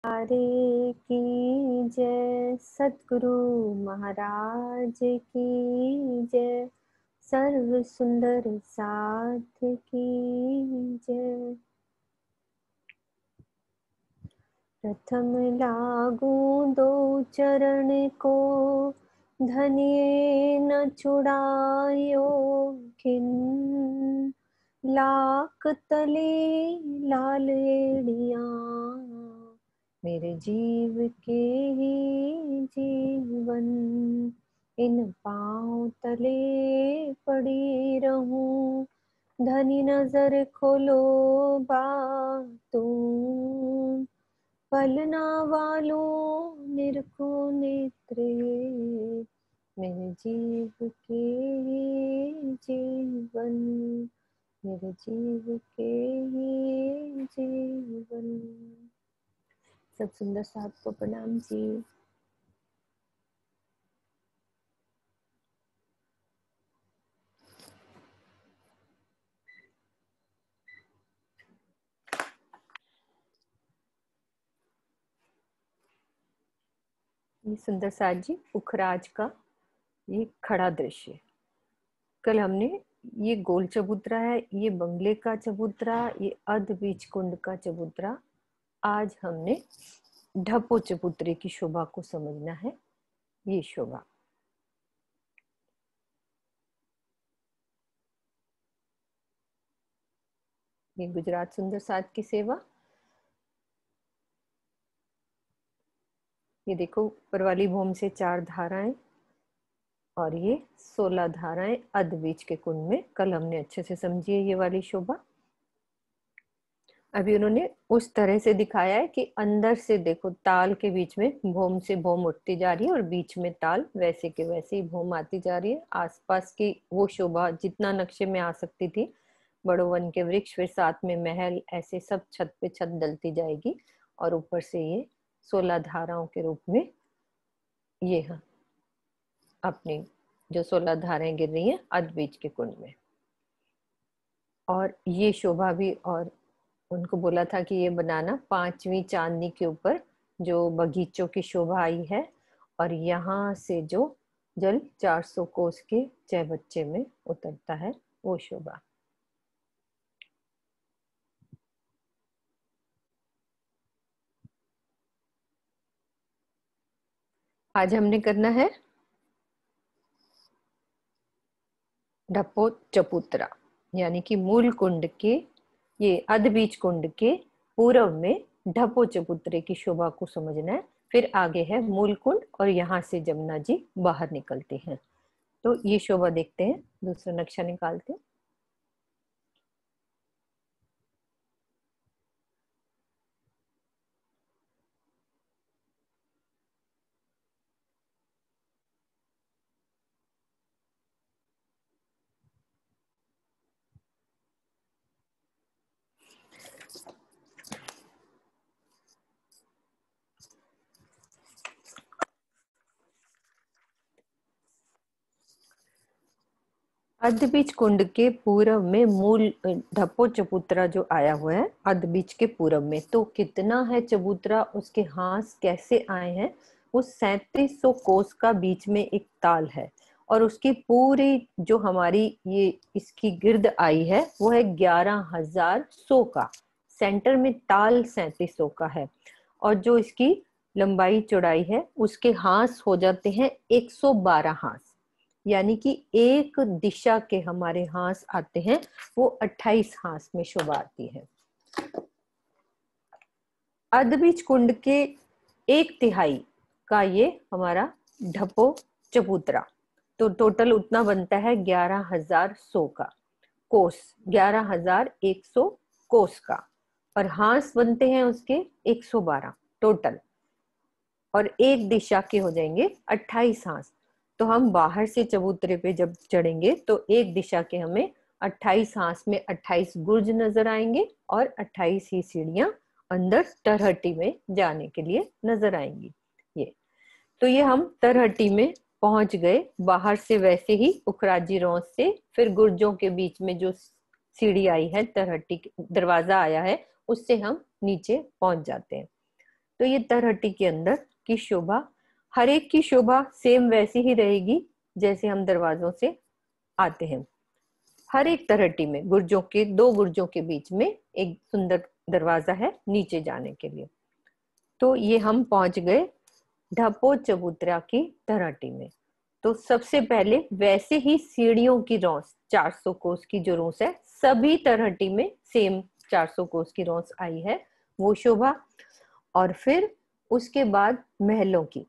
हरे की जय, सतगुरु महाराज की जय, सर्व सुंदर साथ की जय। प्रथम लागू दो चरण को, धनिये न छुड़ायो खिन। लाख तले लाल एड़ियाँ, मेरे जीव के ही जीवन। इन पाँव तले पड़ी रहूं, धनी नजर खोलो बातों। पलना वालों निरखो नेत्रे, मेरे जीव के ही जीवन, मेरे जीव के ही जीवन। सब सुंदर साथ को प्रणाम जी। ये सुंदर साथ जी पुखराज का ये खड़ा दृश्य। कल हमने ये गोल चबूतरा है, ये बंगले का चबूतरा, ये अध बीच कुंड का चबूतरा। आज हमने ढपो चबूतरे की शोभा को समझना है। ये शोभा ये गुजरात सुंदर साथ की सेवा। ये देखो ऊपर वाली भूम से 4 धाराएं और ये 16 धाराएं अध बीच के कुंड में। कल हमने अच्छे से समझी है ये वाली शोभा। अभी उन्होंने उस तरह से दिखाया है कि अंदर से देखो ताल के बीच में भूम से भूम उठती जा रही है और बीच में ताल, वैसे के वैसे ही भूम आती जा रही है। आसपास की वो शोभा जितना नक्शे में आ सकती थी, बड़ो वन के वृक्ष, फिर साथ में महल, ऐसे सब छत पे छत डलती जाएगी। और ऊपर से ये 16 धाराओं के रूप में ये हाँ अपनी जो 16 धाराएं गिर रही हैं अध बीच के कुंड में। और ये शोभा भी, और उनको बोला था कि ये बनाना 5वीं चांदनी के ऊपर जो बगीचों की शोभा आई है, और यहाँ से जो जल 400 कोस के चौबच्चे में उतरता है वो शोभा। आज हमने करना है ढपो चबूतरा, यानी कि मूल कुंड के, ये अध बीच कुंड के पूर्व में ढपो चबूतरे की शोभा को समझना है। फिर आगे है मूल कुंड और यहाँ से जमुना जी बाहर निकलते हैं। तो ये शोभा देखते हैं, दूसरा नक्शा निकालते हैं। अधबीज कुंड के पूर्व में मूल ढपो चबूतरा जो आया हुआ है अधबीज के पूर्व में, तो कितना है चबूतरा, उसके हाथ कैसे आए हैं। वो 3700 कोस का बीच में एक ताल है, और उसकी पूरी जो हमारी ये इसकी गिर्द आई है वो है 11,100 का। सेंटर में ताल 3700 का है, और जो इसकी लंबाई चौड़ाई है उसके हाथ हो जाते हैं 112 हाथ, यानी कि एक दिशा के हमारे हाथ आते हैं वो 28 हाथ में शोभा आती है। अधबीज कुंड के 1/3 का ये हमारा ढपो चबूतरा, तो टोटल उतना बनता है 11,100 का कोस, 11,100 कोस का, और हाथ बनते हैं उसके 112 टोटल, और एक दिशा के हो जाएंगे 28 हाथ। तो हम बाहर से चबूतरे पे जब चढ़ेंगे तो एक दिशा के हमें 28 हाथ में 28 गुर्ज नजर आएंगे, और 28 ही सीढ़ियां अंदर तरहटी में जाने के लिए नजर आएंगी। ये तो ये हम तरहटी में पहुंच गए। बाहर से वैसे ही उखराजी रौंद से फिर गुर्जों के बीच में जो सीढ़ी आई है, तरहटी दरवाजा आया है, उससे हम नीचे पहुंच जाते हैं। तो ये तरहटी के अंदर की शोभा, हर एक की शोभा सेम वैसी ही रहेगी जैसे हम दरवाजों से आते हैं। हर एक तरहटी में गुर्जों के, दो गुर्जों के बीच में एक सुंदर दरवाजा है नीचे जाने के लिए। तो ये हम पहुंच गए ढपो चबूतरा की तरहटी में। तो सबसे पहले वैसे ही सीढ़ियों की रौंस, 400 कोस की जो रौंस है, सभी तरहटी में सेम 400 कोस की रौंस आई है, वो शोभा। और फिर उसके बाद महलों की,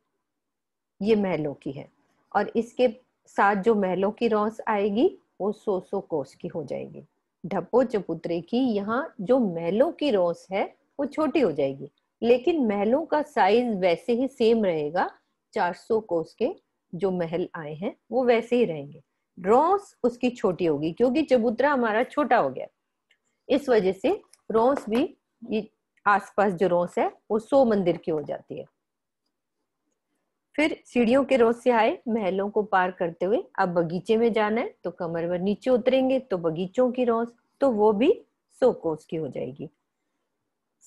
ये महलों की है, और इसके साथ जो महलों की रौंस आएगी वो 100 कोस की हो जाएगी। ढपो चबूतरे की यहाँ जो महलों की रौंस है वो छोटी हो जाएगी, लेकिन महलों का साइज वैसे ही सेम रहेगा। 400 कोस के जो महल आए हैं वो वैसे ही रहेंगे, रौंस उसकी छोटी होगी क्योंकि चबूतरा हमारा छोटा हो गया। इस वजह से रौंस भी, ये आसपास जो रौंस है वो 100 मंदिर की हो जाती है। फिर सीढ़ियों के रोज से आए, महलों को पार करते हुए अब बगीचे में जाना है, तो कमरवर नीचे उतरेंगे तो बगीचों की रोज, तो वो भी 100 कोस की हो जाएगी।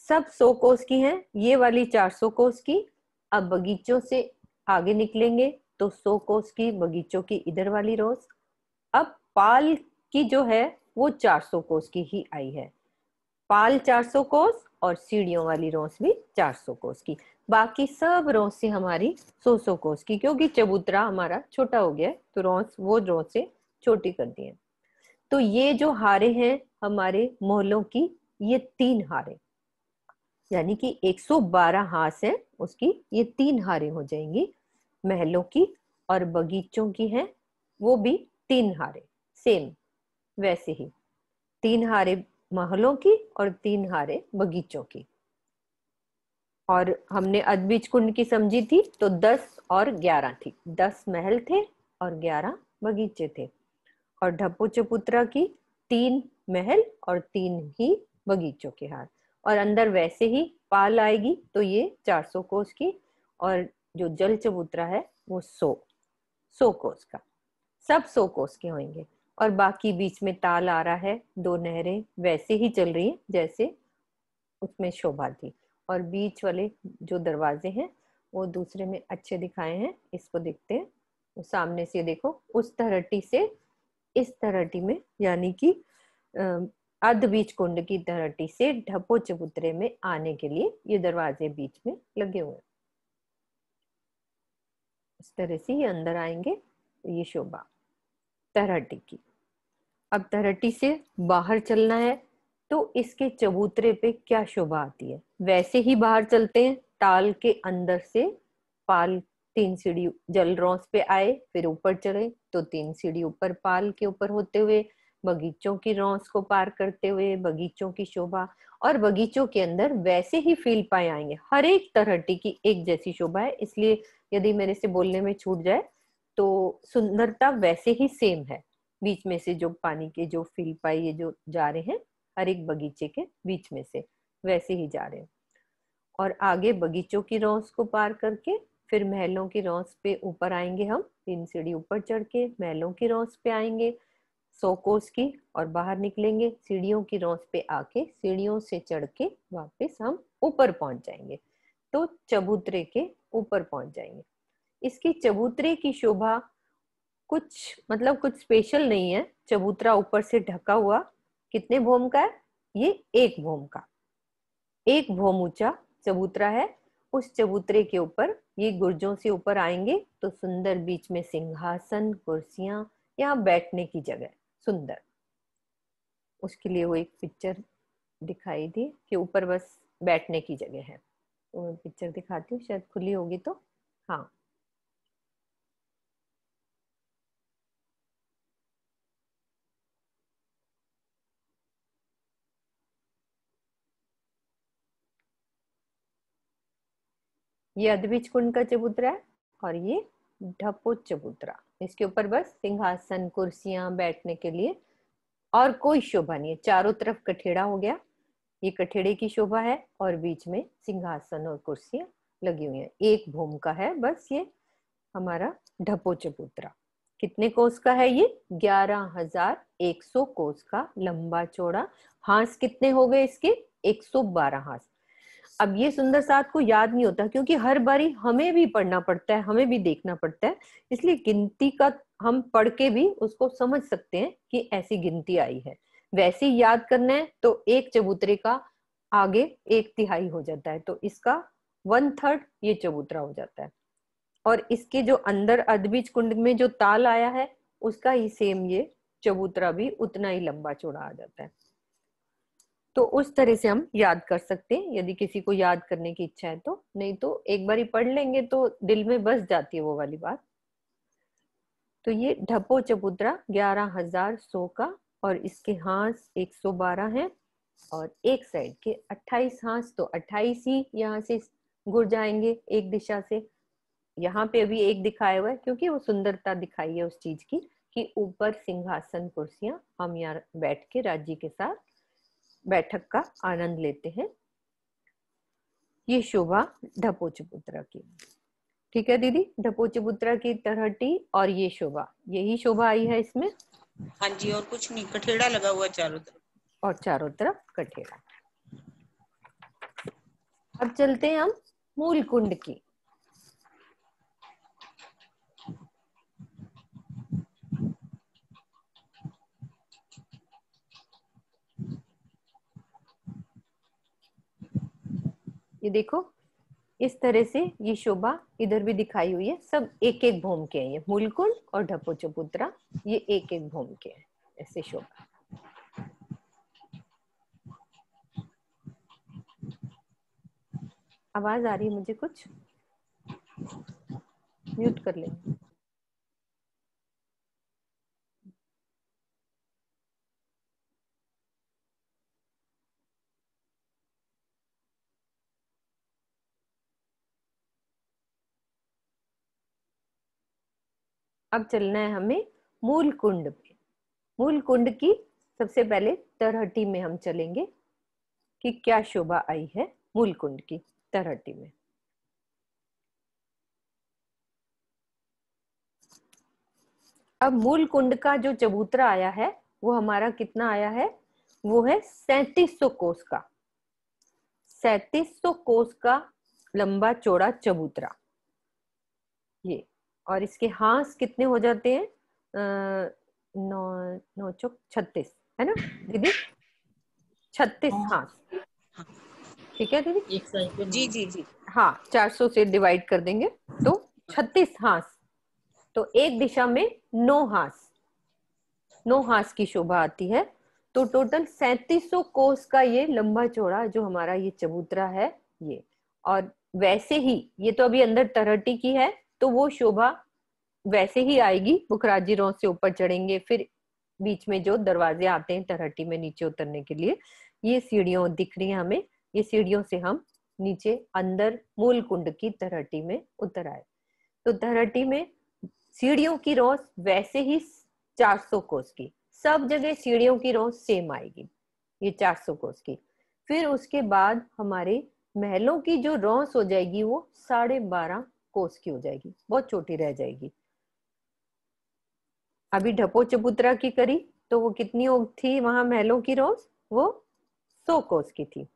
सब 100 कोस की हैं, ये वाली 400 कोस की। अब बगीचों से आगे निकलेंगे तो 100 कोस की बगीचों की इधर वाली रोज। अब पाल की जो है वो 400 कोस की ही आई है, पाल 400 कोस और सीढ़ियों वाली रोस भी 400 कोस की। बाकी सब रोस से हमारी 100 कोस की, क्योंकि चबूतरा हमारा छोटा हो गया है तो रोस, वो रोस से छोटी कर दी है। तो ये जो हारे हैं हमारे मोहल्लों की, ये 3 हारे, यानी कि 112 हास है उसकी, ये 3 हारे हो जाएंगी महलों की। और बगीचों की है वो भी 3 हारे, सेम वैसे ही 3 हारे महलों की और 3 हारे बगीचों की। और हमने अदबीज कुंड की समझी थी तो 10 और 11 थी, 10 महल थे और 11 बगीचे थे। और ढप्पू चबूतरा की 3 महल और 3 ही बगीचों के हार। और अंदर वैसे ही पाल आएगी तो ये 400 कोस की, और जो जल चबूतरा है वो 100 कोस का, सब 100 कोस के होंगे। और बाकी बीच में ताल आ रहा है, 2 नहरें वैसे ही चल रही हैं जैसे उसमें शोभा थी। और बीच वाले जो दरवाजे हैं वो दूसरे में अच्छे दिखाए हैं, इसको देखते हैं। वो सामने से देखो, उस तरहटी से इस तरहटी में, यानी कि अर्ध बीच कुंड की तरहटी से ढपो चबूतरे में आने के लिए ये दरवाजे बीच में लगे हुए हैं। इस तरह से ये अंदर आएंगे तो ये शोभा तरहटी की। अब तरहटी से बाहर चलना है तो इसके चबूतरे पे क्या शोभा आती है, वैसे ही बाहर चलते हैं। ताल के अंदर से पाल 3 सीढ़ी जल रौंस पे आए, फिर ऊपर चढ़े तो 3 सीढ़ी ऊपर पाल के ऊपर होते हुए बगीचों की रौंस को पार करते हुए बगीचों की शोभा। और बगीचों के अंदर वैसे ही फील पाए आएंगे, हर एक तरहटी की एक जैसी शोभा है, इसलिए यदि मेरे से बोलने में छूट जाए तो सुंदरता वैसे ही सेम है। बीच में से जो पानी के जो फील पाए ये जो जा रहे हैं हर एक बगीचे के बीच में से, वैसे ही जा रहे हैं। और आगे बगीचों की रौंस को पार करके फिर महलों की रौंस पे ऊपर आएंगे हम, 3 सीढ़ी ऊपर चढ़ के महलों की रौंस पे आएंगे 100 कोस की, और बाहर निकलेंगे सीढ़ियों की रौंस पे आके सीढ़ियों से चढ़ के वापस हम ऊपर पहुंच जाएंगे, तो चबूतरे के ऊपर पहुंच जाएंगे। इसकी चबूतरे की शोभा कुछ मतलब कुछ स्पेशल नहीं है। चबूतरा ऊपर से ढका हुआ कितने भोम का है, ये 1 भोम का, 1 भोम ऊंचा चबूतरा है। उस चबूतरे के ऊपर ये गुर्जों से ऊपर आएंगे तो सुंदर बीच में सिंहासन, कुर्सियां, यहाँ बैठने की जगह सुंदर। उसके लिए वो एक पिक्चर दिखाई दी कि ऊपर बस बैठने की जगह है, तो मैं पिक्चर दिखाती हूँ, शायद खुली होगी तो। हाँ, ये अदबिच कुंड का चबूतरा है और ये ढपो चबूतरा। इसके ऊपर बस सिंहासन, कुर्सियां बैठने के लिए, और कोई शोभा नहीं है। चारों तरफ कठेड़ा हो गया, ये कठेड़े की शोभा है, और बीच में सिंहासन और कुर्सियां लगी हुई हैं। 1 भूम का है बस ये हमारा ढपो चबूतरा। कितने कोस का है ये, 11,100 कोस का लंबा चौड़ा। हांस कितने हो गए इसके, 112 हांस। अब ये सुंदर साथ को याद नहीं होता क्योंकि हर बारी हमें भी पढ़ना पड़ता है, हमें भी देखना पड़ता है, इसलिए गिनती का हम पढ़ के भी उसको समझ सकते हैं कि ऐसी गिनती आई है। वैसे ही याद करना है तो एक चबूतरे का आगे एक तिहाई हो जाता है, तो इसका 1/3 ये चबूतरा हो जाता है। और इसके जो अंदर अधबीज कुंड में जो ताल आया है उसका ही सेम ये चबूतरा भी उतना ही लंबा चौड़ा आ जाता है। तो उस तरह से हम याद कर सकते हैं यदि किसी को याद करने की इच्छा है तो, नहीं तो एक बार ही पढ़ लेंगे तो दिल में बस जाती है वो वाली बात। तो ये ढपो चबूतरा 11,100 का, और इसके हांस 112 है, और एक साइड के 28 हांस, तो 28 ही यहाँ से गुड़ जाएंगे एक दिशा से। यहाँ पे अभी एक दिखाया हुआ है क्योंकि वो सुंदरता दिखाई है उस चीज की कि ऊपर सिंहासन कुर्सियां, हम यहाँ बैठ के राज्य के साथ बैठक का आनंद लेते हैं। ये शोभा ढपो चबूतरा की। ठीक है दीदी, ढपो चबूतरा की तरहटी और ये शोभा, यही शोभा आई है इसमें। हाँ जी, और कुछ नहीं, कठेड़ा लगा हुआ चारों तरफ, और चारों तरफ कठेड़ा। अब चलते हैं हम मूल कुंड की। ये देखो इस तरह से ये शोभा इधर भी दिखाई हुई है, सब एक एक भौम के हैं। ये मूलकुंड और ढपो चबूतरा ये एक एक भौम के हैं, ऐसे शोभा। आवाज आ रही है मुझे कुछ? म्यूट कर लेंगे। अब चलना है हमें मूल कुंड में। मूल कुंड की सबसे पहले तरहटी में हम चलेंगे कि क्या शोभा आई है मूल कुंड की तरहटी में। अब मूल कुंड का जो चबूतरा आया है वो हमारा कितना आया है, वो है 3700 कोस का। 3700 कोस का लंबा चौड़ा चबूतरा ये। और इसके हांस कितने हो जाते हैं, 9 9 चौक 36, है ना दीदी? 36 हांस। ठीक है दीदी? एक साइड पे जी जी जी। हाँ, 400 से डिवाइड कर देंगे तो 36 हांस। तो एक दिशा में 9 हांस, 9 हांस की शोभा आती है। तो टोटल 3700 कोस का ये लंबा चौड़ा जो हमारा ये चबूतरा है ये। और वैसे ही ये तो अभी अंदर तरहटी की है, तो वो शोभा वैसे ही आएगी। मुखराजी रोड से ऊपर चढ़ेंगे, फिर बीच में जो दरवाजे आते हैं तरहटी में नीचे उतरने के लिए, ये सीढ़ियों दिख रही है हमें, ये सीढ़ियों से हम नीचे अंदर मूल कुंड की तरहटी में उतर आए। तो तरहटी में सीढ़ियों की रोज वैसे ही 400 कोस की, सब जगह सीढ़ियों की रोज सेम आएगी, ये 400 कोस की। फिर उसके बाद हमारे महलों की जो रोस हो जाएगी वो 12.5 कोस की हो जाएगी, बहुत छोटी रह जाएगी। अभी ढपो चबूतरा की करी तो वो कितनी थी वहां महलों की रोज, वो 100 कोस की थी।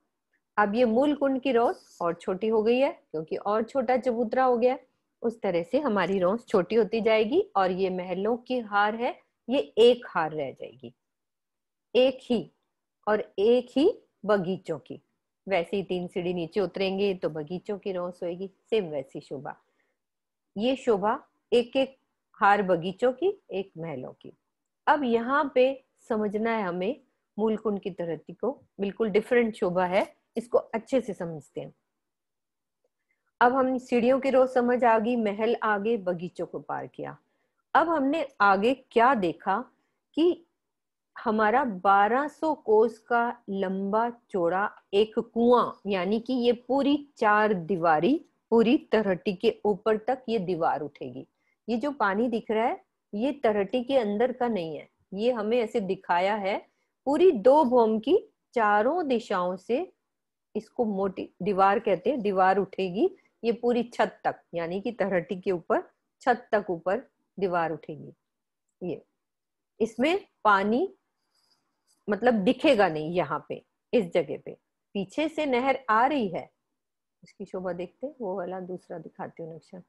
अब ये मूल कुंड की रोज और छोटी हो गई है क्योंकि और छोटा चबूतरा हो गया। उस तरह से हमारी रोज छोटी होती जाएगी और ये महलों की हार है, ये एक हार रह जाएगी, एक ही। और एक ही बगीचों की, वैसे ही 3 सीढ़ी नीचे उतरेंगे तो बगीचों की रोज होगी, सेम वैसी शोभा। ये शोभा एक एक हार बगीचों की, एक महलों की। अब यहाँ पे समझना है हमें मूल कुंड की तरहटी को, बिल्कुल डिफरेंट शोभा है, इसको अच्छे से समझते हैं। अब हम सीढ़ियों की रोज समझ आ गई, महल आगे, बगीचों को पार किया। अब हमने आगे क्या देखा कि हमारा 1200 कोस का लंबा चौड़ा एक कुआं, यानी कि ये पूरी 4 दीवारी पूरी तरहटी के ऊपर तक ये दीवार उठेगी। ये जो पानी दिख रहा है ये तरहटी के अंदर का नहीं है, ये हमें ऐसे दिखाया है पूरी 2 भौम की चारों दिशाओं से। इसको मोटी दीवार कहते हैं, दीवार उठेगी ये पूरी छत तक, यानी कि तरहटी के ऊपर छत तक ऊपर दीवार उठेगी ये। इसमें पानी मतलब दिखेगा नहीं यहाँ पे, इस जगह पे पीछे से नहर आ रही है उसकी शोभा देखते हैं, वो वाला दूसरा दिखाती हूँ नक्शा।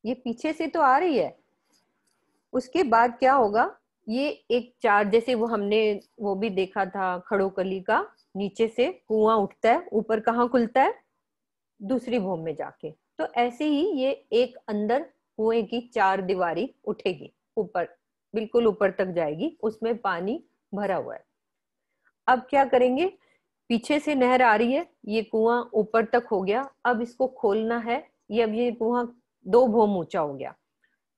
ये पीछे से तो आ रही है, उसके बाद क्या होगा, ये एक चार जैसे वो हमने वो भी देखा था खड़ोकली का, नीचे से कुआं उठता है, ऊपर कहाँ खुलता है, दूसरी भूम में जाके। तो ऐसे ही ये एक अंदर कुएं की चार दीवारी उठेगी ऊपर, बिल्कुल ऊपर तक जाएगी, उसमें पानी भरा हुआ है। अब क्या करेंगे, पीछे से नहर आ रही है, ये कुआं ऊपर तक हो गया, अब इसको खोलना है। ये अब ये कुआं 2 भूम ऊंचा हो गया,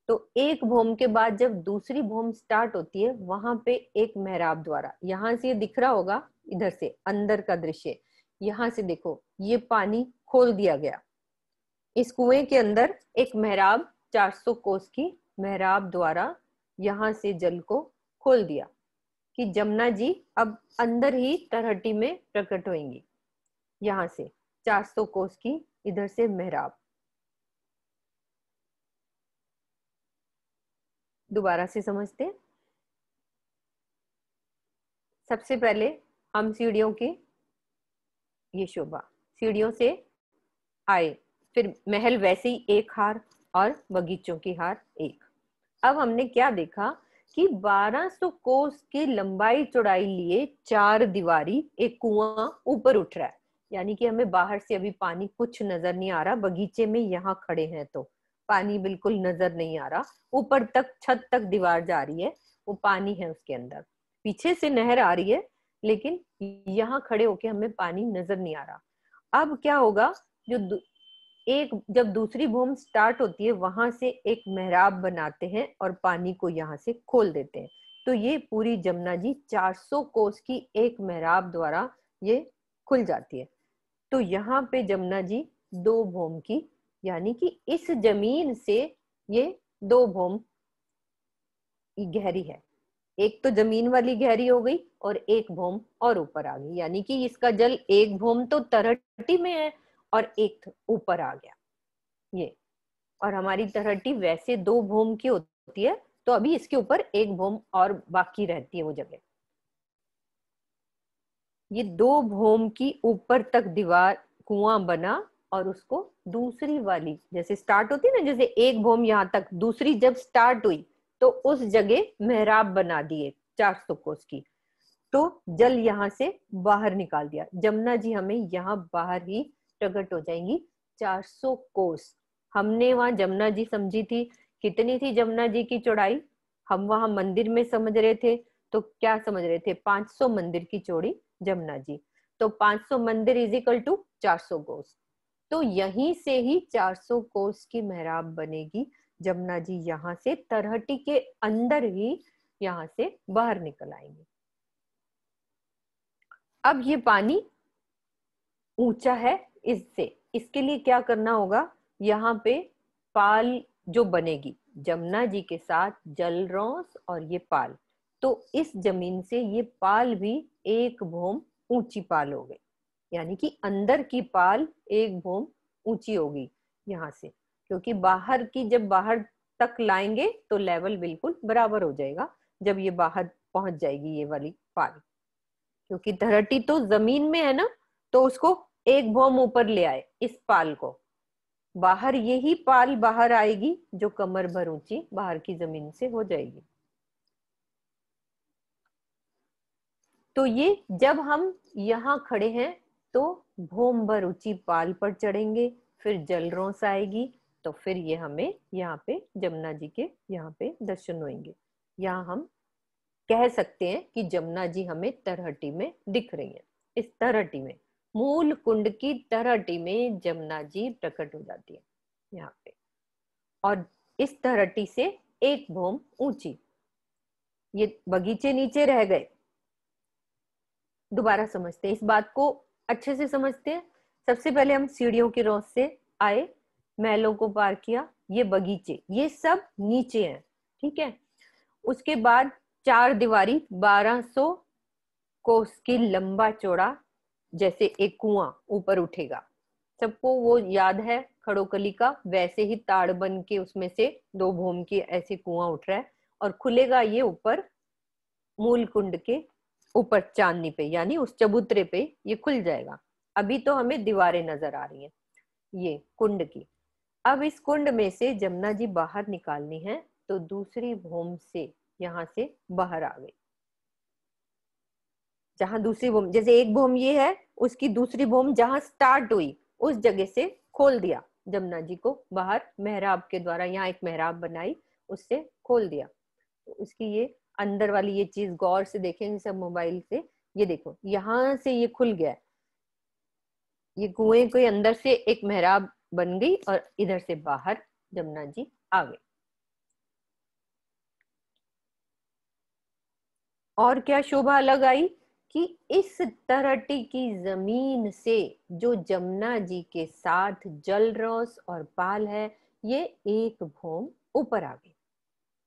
तो एक भूम के बाद जब दूसरी भूम स्टार्ट होती है, वहां पे एक मेहराब द्वारा, यहां से ये दिख रहा होगा, इधर से अंदर का दृश्य, यहां से देखो ये पानी खोल दिया गया। इस कुएं के अंदर एक मेहराब, 400 कोस की मेहराब द्वारा यहां से जल को खोल दिया कि जमुना जी अब अंदर ही तरहटी में प्रकट होंगी। यहां से 400 कोस की इधर से मेहराब। दोबारा से समझते हैं। सबसे पहले हम सीढ़ियों की ये शोभा, सीढ़ियों से आए, फिर महल वैसे ही एक हार और बगीचों की हार एक। अब हमने क्या देखा कि 1200 कोस की लंबाई चौड़ाई लिए चार दीवारी एक कुआं ऊपर उठ रहा है, यानी कि हमें बाहर से अभी पानी कुछ नजर नहीं आ रहा, बगीचे में यहाँ खड़े हैं तो पानी बिल्कुल नजर नहीं आ रहा, ऊपर तक छत तक दीवार जा रही है, वो पानी है उसके अंदर। पीछे से नहर आ रही है, लेकिन यहाँ खड़े होके हमें पानी नजर नहीं आ रहा। अब क्या होगा, जो एक जब दूसरी भूम स्टार्ट होती है, वहां से एक मेहराब बनाते हैं और पानी को यहाँ से खोल देते हैं। तो ये पूरी जमुना जी 400 कोस की एक मेहराब द्वारा ये खुल जाती है। तो यहाँ पे जमुना जी 2 भूम की, यानी कि इस जमीन से ये 2 भूम गहरी है। एक तो जमीन वाली गहरी हो गई और एक भूम और ऊपर आ गई, यानी कि इसका जल एक भूम तो तरहटी में है और एक ऊपर आ गया ये। और हमारी तरहटी वैसे 2 भूम की होती है, तो अभी इसके ऊपर एक भूम और बाकी रहती है वो जगह। ये 2 भूम की ऊपर तक दीवार कुआं बना, और उसको दूसरी वाली जैसे स्टार्ट होती है ना, जैसे एक भूम यहाँ तक, दूसरी जब स्टार्ट हुई तो उस जगह मेहराब बना दिए 400 कोस की। तो जल यहाँ से बाहर निकाल दिया, जमुना जी हमें यहाँ बाहर ही प्रकट हो जाएंगी 400 कोस। हमने वहां जमुना जी समझी थी, कितनी थी जमुना जी की चौड़ाई, हम वहां मंदिर में समझ रहे थे, तो क्या समझ रहे थे, 500 मंदिर की चौड़ी जमुना जी। तो 500 मंदिर इज इक्वल टू 400 कोस। तो यहीं से ही 400 कोस की मेहराब बनेगी। जमुना जी यहाँ से तरहटी के अंदर ही यहाँ से बाहर निकल आएंगे। अब ये पानी ऊंचा है, इससे इसके लिए क्या करना होगा, यहाँ पे पाल जो बनेगी जमुना जी के साथ, जलरौंस और ये पाल, तो इस जमीन से ये पाल भी 1 भूम ऊंची पाल हो गई, यानी कि अंदर की पाल 1 भूम ऊंची होगी यहाँ से, क्योंकि बाहर की जब बाहर तक लाएंगे तो लेवल बिल्कुल बराबर हो जाएगा जब ये बाहर पहुंच जाएगी ये वाली पाल। क्योंकि धरती तो जमीन में है ना, तो उसको 1 भूम ऊपर ले आए इस पाल को, बाहर यही पाल बाहर आएगी जो कमर भर ऊंची बाहर की जमीन से हो जाएगी। तो ये जब हम यहाँ खड़े हैं तो भूम भर ऊंची पाल पर चढ़ेंगे, फिर जलरौंस आएगी, तो फिर ये हमें यहाँ पे जमुना जी के यहाँ पे दर्शन होंगे। यहाँ हम कह सकते हैं कि जमुना जी हमें तरहटी में दिख रही है। इस तरहटी में, मूल कुंड की तरहटी में जमुना जी प्रकट हो जाती है यहाँ पे, और इस तरहटी से 1 भूम ऊंची। ये बगीचे नीचे रह गए, दोबारा समझते हैं इस बात को, अच्छे से समझते हैं। सबसे पहले हम सीढ़ियों के रोज से आए, महलों को पार किया, ये बगीचे ये सब नीचे हैं, ठीक है। उसके बाद चार दीवारी 1200 कोस की लंबा चौड़ा, जैसे एक कुआं ऊपर उठेगा, सबको वो याद है खड़ोकली का, वैसे ही ताड़ बन के उसमें से दो भौम की ऐसे कुआं उठ रहा है और खुलेगा ये ऊपर मूल कुंड के ऊपर चांदनी पे, यानी उस चबूतरे पे ये खुल जाएगा। अभी तो हमें दीवारें नजर आ रही हैं ये कुंड की। अब इस कुंड में से जमुना जी बाहर निकालनी है, तो दूसरी भौम से यहाँ से बाहर आ गई। जहां दूसरी भौम, जैसे एक भौम ये है, उसकी दूसरी भौम जहां स्टार्ट हुई उस जगह से खोल दिया जमुना जी को बाहर मेहराब के द्वारा। यहाँ एक मेहराब बनाई, उससे खोल दिया। तो उसकी ये अंदर वाली ये चीज गौर से देखेंगे सब मोबाइल से, ये देखो यहाँ से ये खुल गया है। ये कुएं के अंदर से एक मेहराब बन गई और इधर से बाहर जमुना जी आ गए। और क्या शोभा अलग आई कि इस तरहटी की जमीन से जो जमुना जी के साथ जलरौस और पाल है, ये एक भौम ऊपर आ गई।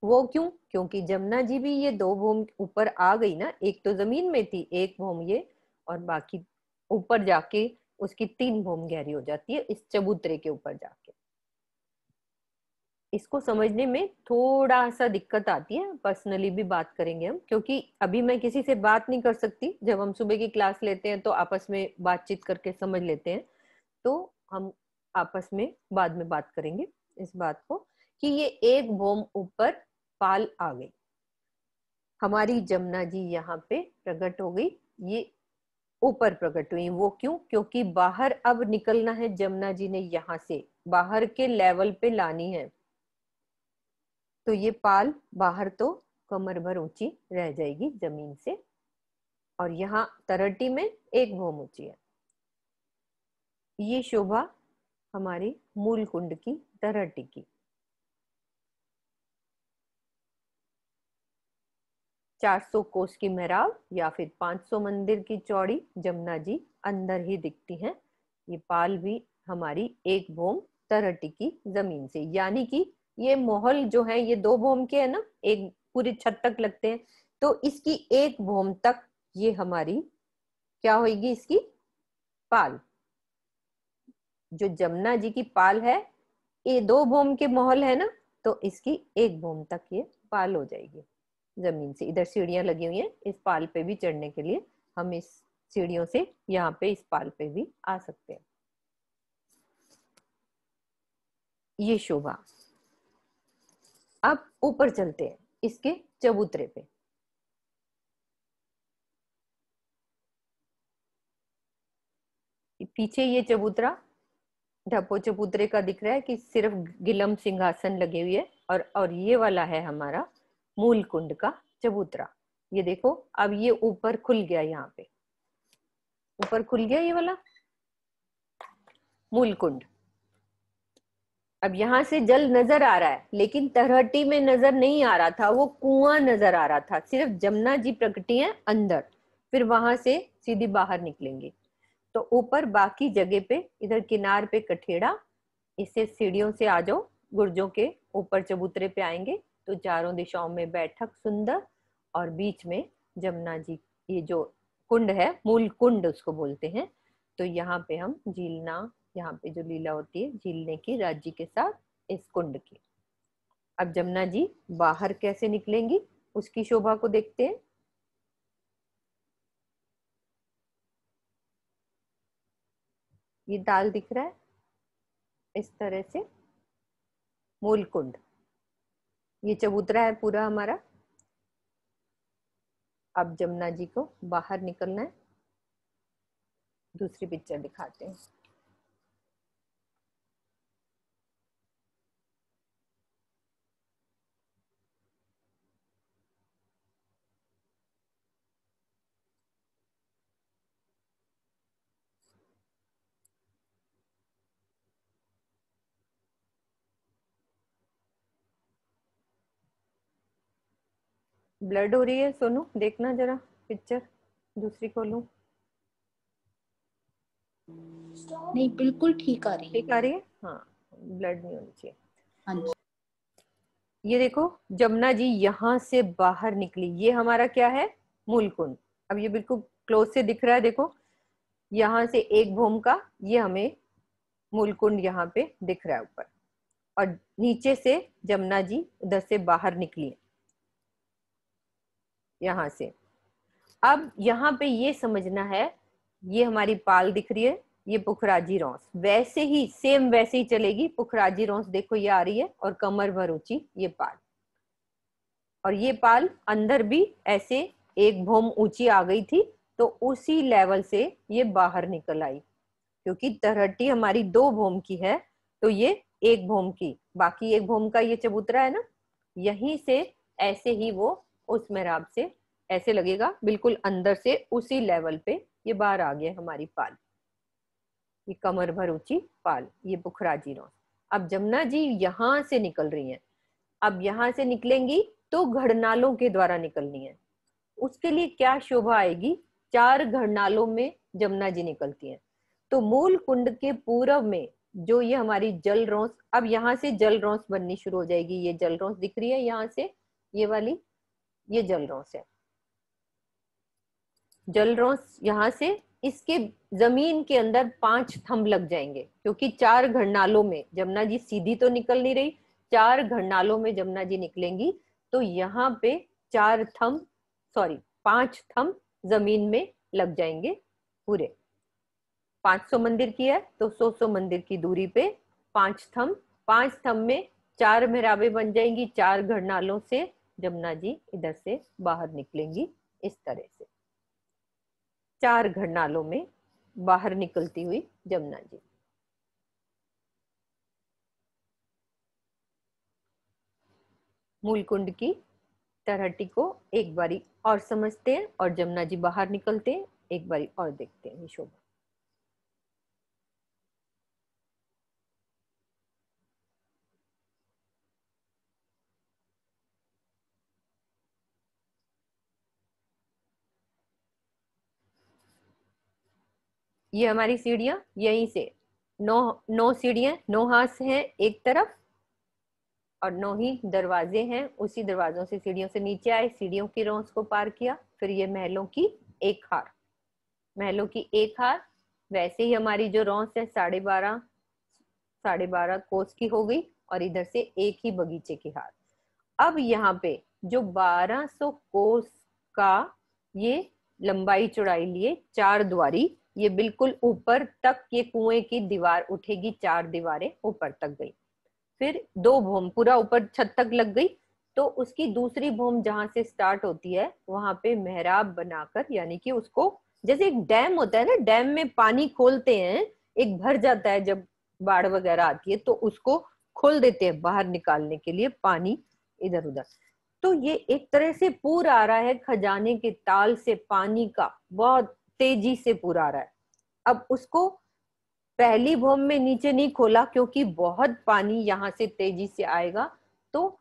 वो क्यों? क्योंकि जमुना जी भी ये दो भौम ऊपर आ गई ना, एक तो जमीन में थी, एक भौम ये, और बाकी ऊपर जाके उसकी तीन भौम गहरी हो जाती है इस चबूतरे के ऊपर जाके। इसको समझने में थोड़ा सा दिक्कत आती है, पर्सनली भी बात करेंगे हम, क्योंकि अभी मैं किसी से बात नहीं कर सकती। जब हम सुबह की क्लास लेते हैं तो आपस में बातचीत करके समझ लेते हैं, तो हम आपस में बाद में बात करेंगे इस बात को कि ये एक भौम ऊपर पाल आ गई, हमारी जमुना जी यहाँ पे प्रकट हो गई, ये ऊपर प्रकट हुई। वो क्यों? क्योंकि बाहर अब निकलना है जमुना जी ने, यहाँ से बाहर के लेवल पे लानी है। तो ये पाल बाहर तो कमर भर ऊंची रह जाएगी जमीन से, और यहाँ तरटी में एक भौम ऊंची है। ये शोभा हमारी मूल कुंड की तरटी की। 400 कोस की मेहराब या फिर 500 मंदिर की चौड़ी जमुना जी अंदर ही दिखती हैं। ये पाल भी हमारी एक भौम तरटी की जमीन से, यानी कि ये मोहल जो है ये दो भौम के है ना, एक पूरी छत तक लगते हैं, तो इसकी एक भौम तक ये हमारी क्या होगी, इसकी पाल। जो जमुना जी की पाल है, ये दो भौम के महल है ना, तो इसकी एक भौम तक ये पाल हो जाएगी जमीन से। इधर सीढ़ियां लगी हुई हैं इस पाल पे भी चढ़ने के लिए, हम इस सीढ़ियों से यहाँ पे इस पाल पे भी आ सकते हैं। ये शोभा। अब ऊपर चलते हैं इसके चबूतरे पे। पीछे ये चबूतरा ढपो चबूतरे का दिख रहा है कि सिर्फ गिलम सिंहासन लगे हुए है, और ये वाला है हमारा मूल कुंड का चबूतरा। ये देखो अब ये ऊपर खुल गया, यहाँ पे ऊपर खुल गया ये वाला मूल कुंड। अब यहां से जल नजर आ रहा है, लेकिन तरहटी में नजर नहीं आ रहा था, वो कुआं नजर आ रहा था। सिर्फ जमुना जी प्रकटी है अंदर, फिर वहां से सीधी बाहर निकलेंगे। तो ऊपर बाकी जगह पे इधर किनार पे कठेड़ा, इससे सीढ़ियों से आ जाओ, गुर्जों के ऊपर चबूतरे पे आएंगे तो चारों दिशाओं में बैठक सुंदर, और बीच में जमुना जी, ये जो कुंड है मूल कुंड उसको बोलते हैं। तो यहाँ पे हम झीलना, यहाँ पे जो लीला होती है झीलने की राज्य के साथ इस कुंड की। अब जमुना जी बाहर कैसे निकलेंगी उसकी शोभा को देखते हैं। ये दाल दिख रहा है इस तरह से मूल कुंड, ये चबूतरा है पूरा हमारा। अब जमुना जी को बाहर निकलना है, दूसरी पिक्चर दिखाते हैं। ब्लड हो रही है सोनू, देखना जरा पिक्चर, दूसरी खोलूं? नहीं, बिल्कुल ठीक आ रही है। ठीक आ रही है, हाँ, ब्लड नहीं होनी चाहिए। हाँ जी। ये देखो जमुना जी यहाँ से बाहर निकली, ये हमारा क्या है, मूल कुंड। अब ये बिल्कुल क्लोज से दिख रहा है, देखो यहाँ से एक भौम का ये हमें मूलकुंड यहाँ पे दिख रहा है ऊपर, और नीचे से जमुना जी उधर से बाहर निकली यहां से। अब यहाँ पे ये समझना है, ये हमारी पाल दिख रही है, ये पुखराजी रौंस, वैसे ही सेम वैसे ही चलेगी। पुखराजी रौंस देखो ये आ रही है और कमर भर ऊंची ये पाल, और ये पाल अंदर भी ऐसे एक भौम ऊंची आ गई थी, तो उसी लेवल से ये बाहर निकल आई। क्योंकि तरहटी हमारी 2 भौम की है, तो ये 1 भौम की, बाकी 1 भौम का ये चबूतरा है ना, यहीं से ऐसे ही वो उस मेहराब से ऐसे लगेगा बिल्कुल अंदर से उसी लेवल पे ये बाहर आ गया हमारी पाल। ये कमर भर ऊंची पाल, ये पुखराजी रौंस। अब जमुना जी यहां से निकल रही हैं। अब यहां से निकलेंगी तो घड़नालों के द्वारा निकलनी है। उसके लिए क्या शोभा आएगी, 4 घड़नालों में जमुना जी निकलती हैं। तो मूल कुंड के पूरब में जो ये हमारी जल रौंस, अब यहाँ से जल रौंस बननी शुरू हो जाएगी। ये जल रौंस दिख रही है यहाँ से, ये वाली, ये जल रौंस है। जल रौंस यहाँ से, इसके जमीन के अंदर 5 थंब लग जाएंगे, क्योंकि 4 घड़नालों में जमुना जी सीधी तो निकल नहीं रही, 4 घड़नालों में जमुना जी निकलेंगी। तो यहाँ पे 5 थंब जमीन में लग जाएंगे पूरे। 500 मंदिर की है तो 100 मंदिर की दूरी पे 5 थंब में 4 मेहराबें बन जाएंगी। 4 घड़नालों से जमुना जी इधर से बाहर निकलेंगी इस तरह से। 4 घड़नालों में बाहर निकलती हुई जमुना जी। मूलकुंड की तरहटी को एक बारी और समझते हैं, और जमुना जी बाहर निकलते हैं एक बारी और देखते हैं ये शोभा। ये हमारी सीढ़ियां यहीं से 9 सीढ़ियां, 9 हाथ हैं एक तरफ, और 9 ही दरवाजे हैं। उसी दरवाजों से सीढ़ियों से नीचे आए, सीढ़ियों की रौंस को पार किया, फिर ये महलों की एक हार, महलों की एक हार। वैसे ही हमारी जो रौंस है 12.5 कोस की हो गई, और इधर से एक ही बगीचे की हार। अब यहाँ पे जो 1200 कोस का ये लंबाई चौड़ाई लिए 4 द्वारी, ये बिल्कुल ऊपर तक ये कुएं की दीवार उठेगी, 4 दीवारें ऊपर तक गई। फिर 2 भौम पूरा ऊपर छत तक लग गई, तो उसकी दूसरी भौम जहां से स्टार्ट होती है वहां पे मेहराब बनाकर, यानी कि उसको जैसे एक डैम होता है ना, डैम में पानी खोलते हैं, एक भर जाता है जब बाढ़ वगैरह आती है, तो उसको खोल देते हैं बाहर निकालने के लिए पानी इधर उधर। तो ये एक तरह से पूर आ रहा है खजाने के ताल से, पानी का बहुत तेजी से पूर आ रहा है। अब उसको पहली भौम में नीचे नहीं खोला, क्योंकि बहुत पानी यहाँ से तेजी से आएगा, तो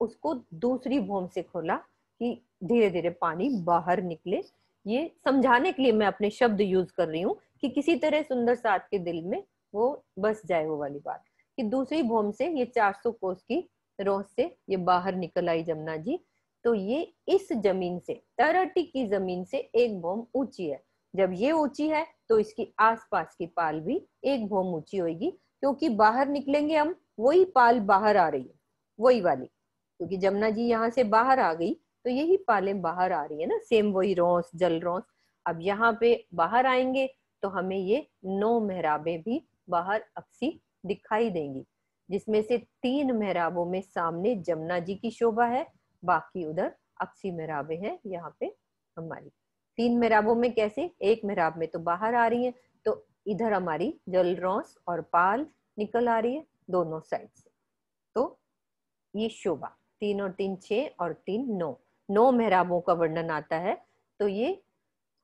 उसको दूसरी भौम से खोला कि धीरे धीरे पानी बाहर निकले। ये समझाने के लिए मैं अपने शब्द यूज कर रही हूँ कि किसी तरह सुंदर साथ के दिल में वो बस जाए वो वाली बात, कि दूसरी भौम से ये 400 कोस की रौंस से ये बाहर निकल आई जमुना जी। तो ये इस जमीन से, तरहटी की जमीन से एक भौम ऊंची है। जब ये ऊंची है तो इसकी आसपास की पाल भी एक भौम ऊंची होगी, क्योंकि बाहर निकलेंगे हम, वही पाल बाहर आ रही है, वही वाली, क्योंकि जमुना जी यहाँ से बाहर आ गई तो यही पालें बाहर आ रही है ना, सेम वही रौंस, जल रौंस। अब यहाँ पे बाहर आएंगे तो हमें ये 9 मेहराबें भी बाहर अक्सी दिखाई देंगी, जिसमें से 3 मेहराबों में सामने जमुना जी की शोभा है, बाकी उधर अक्सी मेहराबें हैं यहाँ पे हमारी। 3 मेहराबों में कैसे, एक मेहराब में तो बाहर आ रही है, तो इधर हमारी जल रौंस और पाल निकल आ रही है दोनों साइड से। तो ये शोभा 3 और 3 6 और 3 9 मेहराबों का वर्णन आता है। तो ये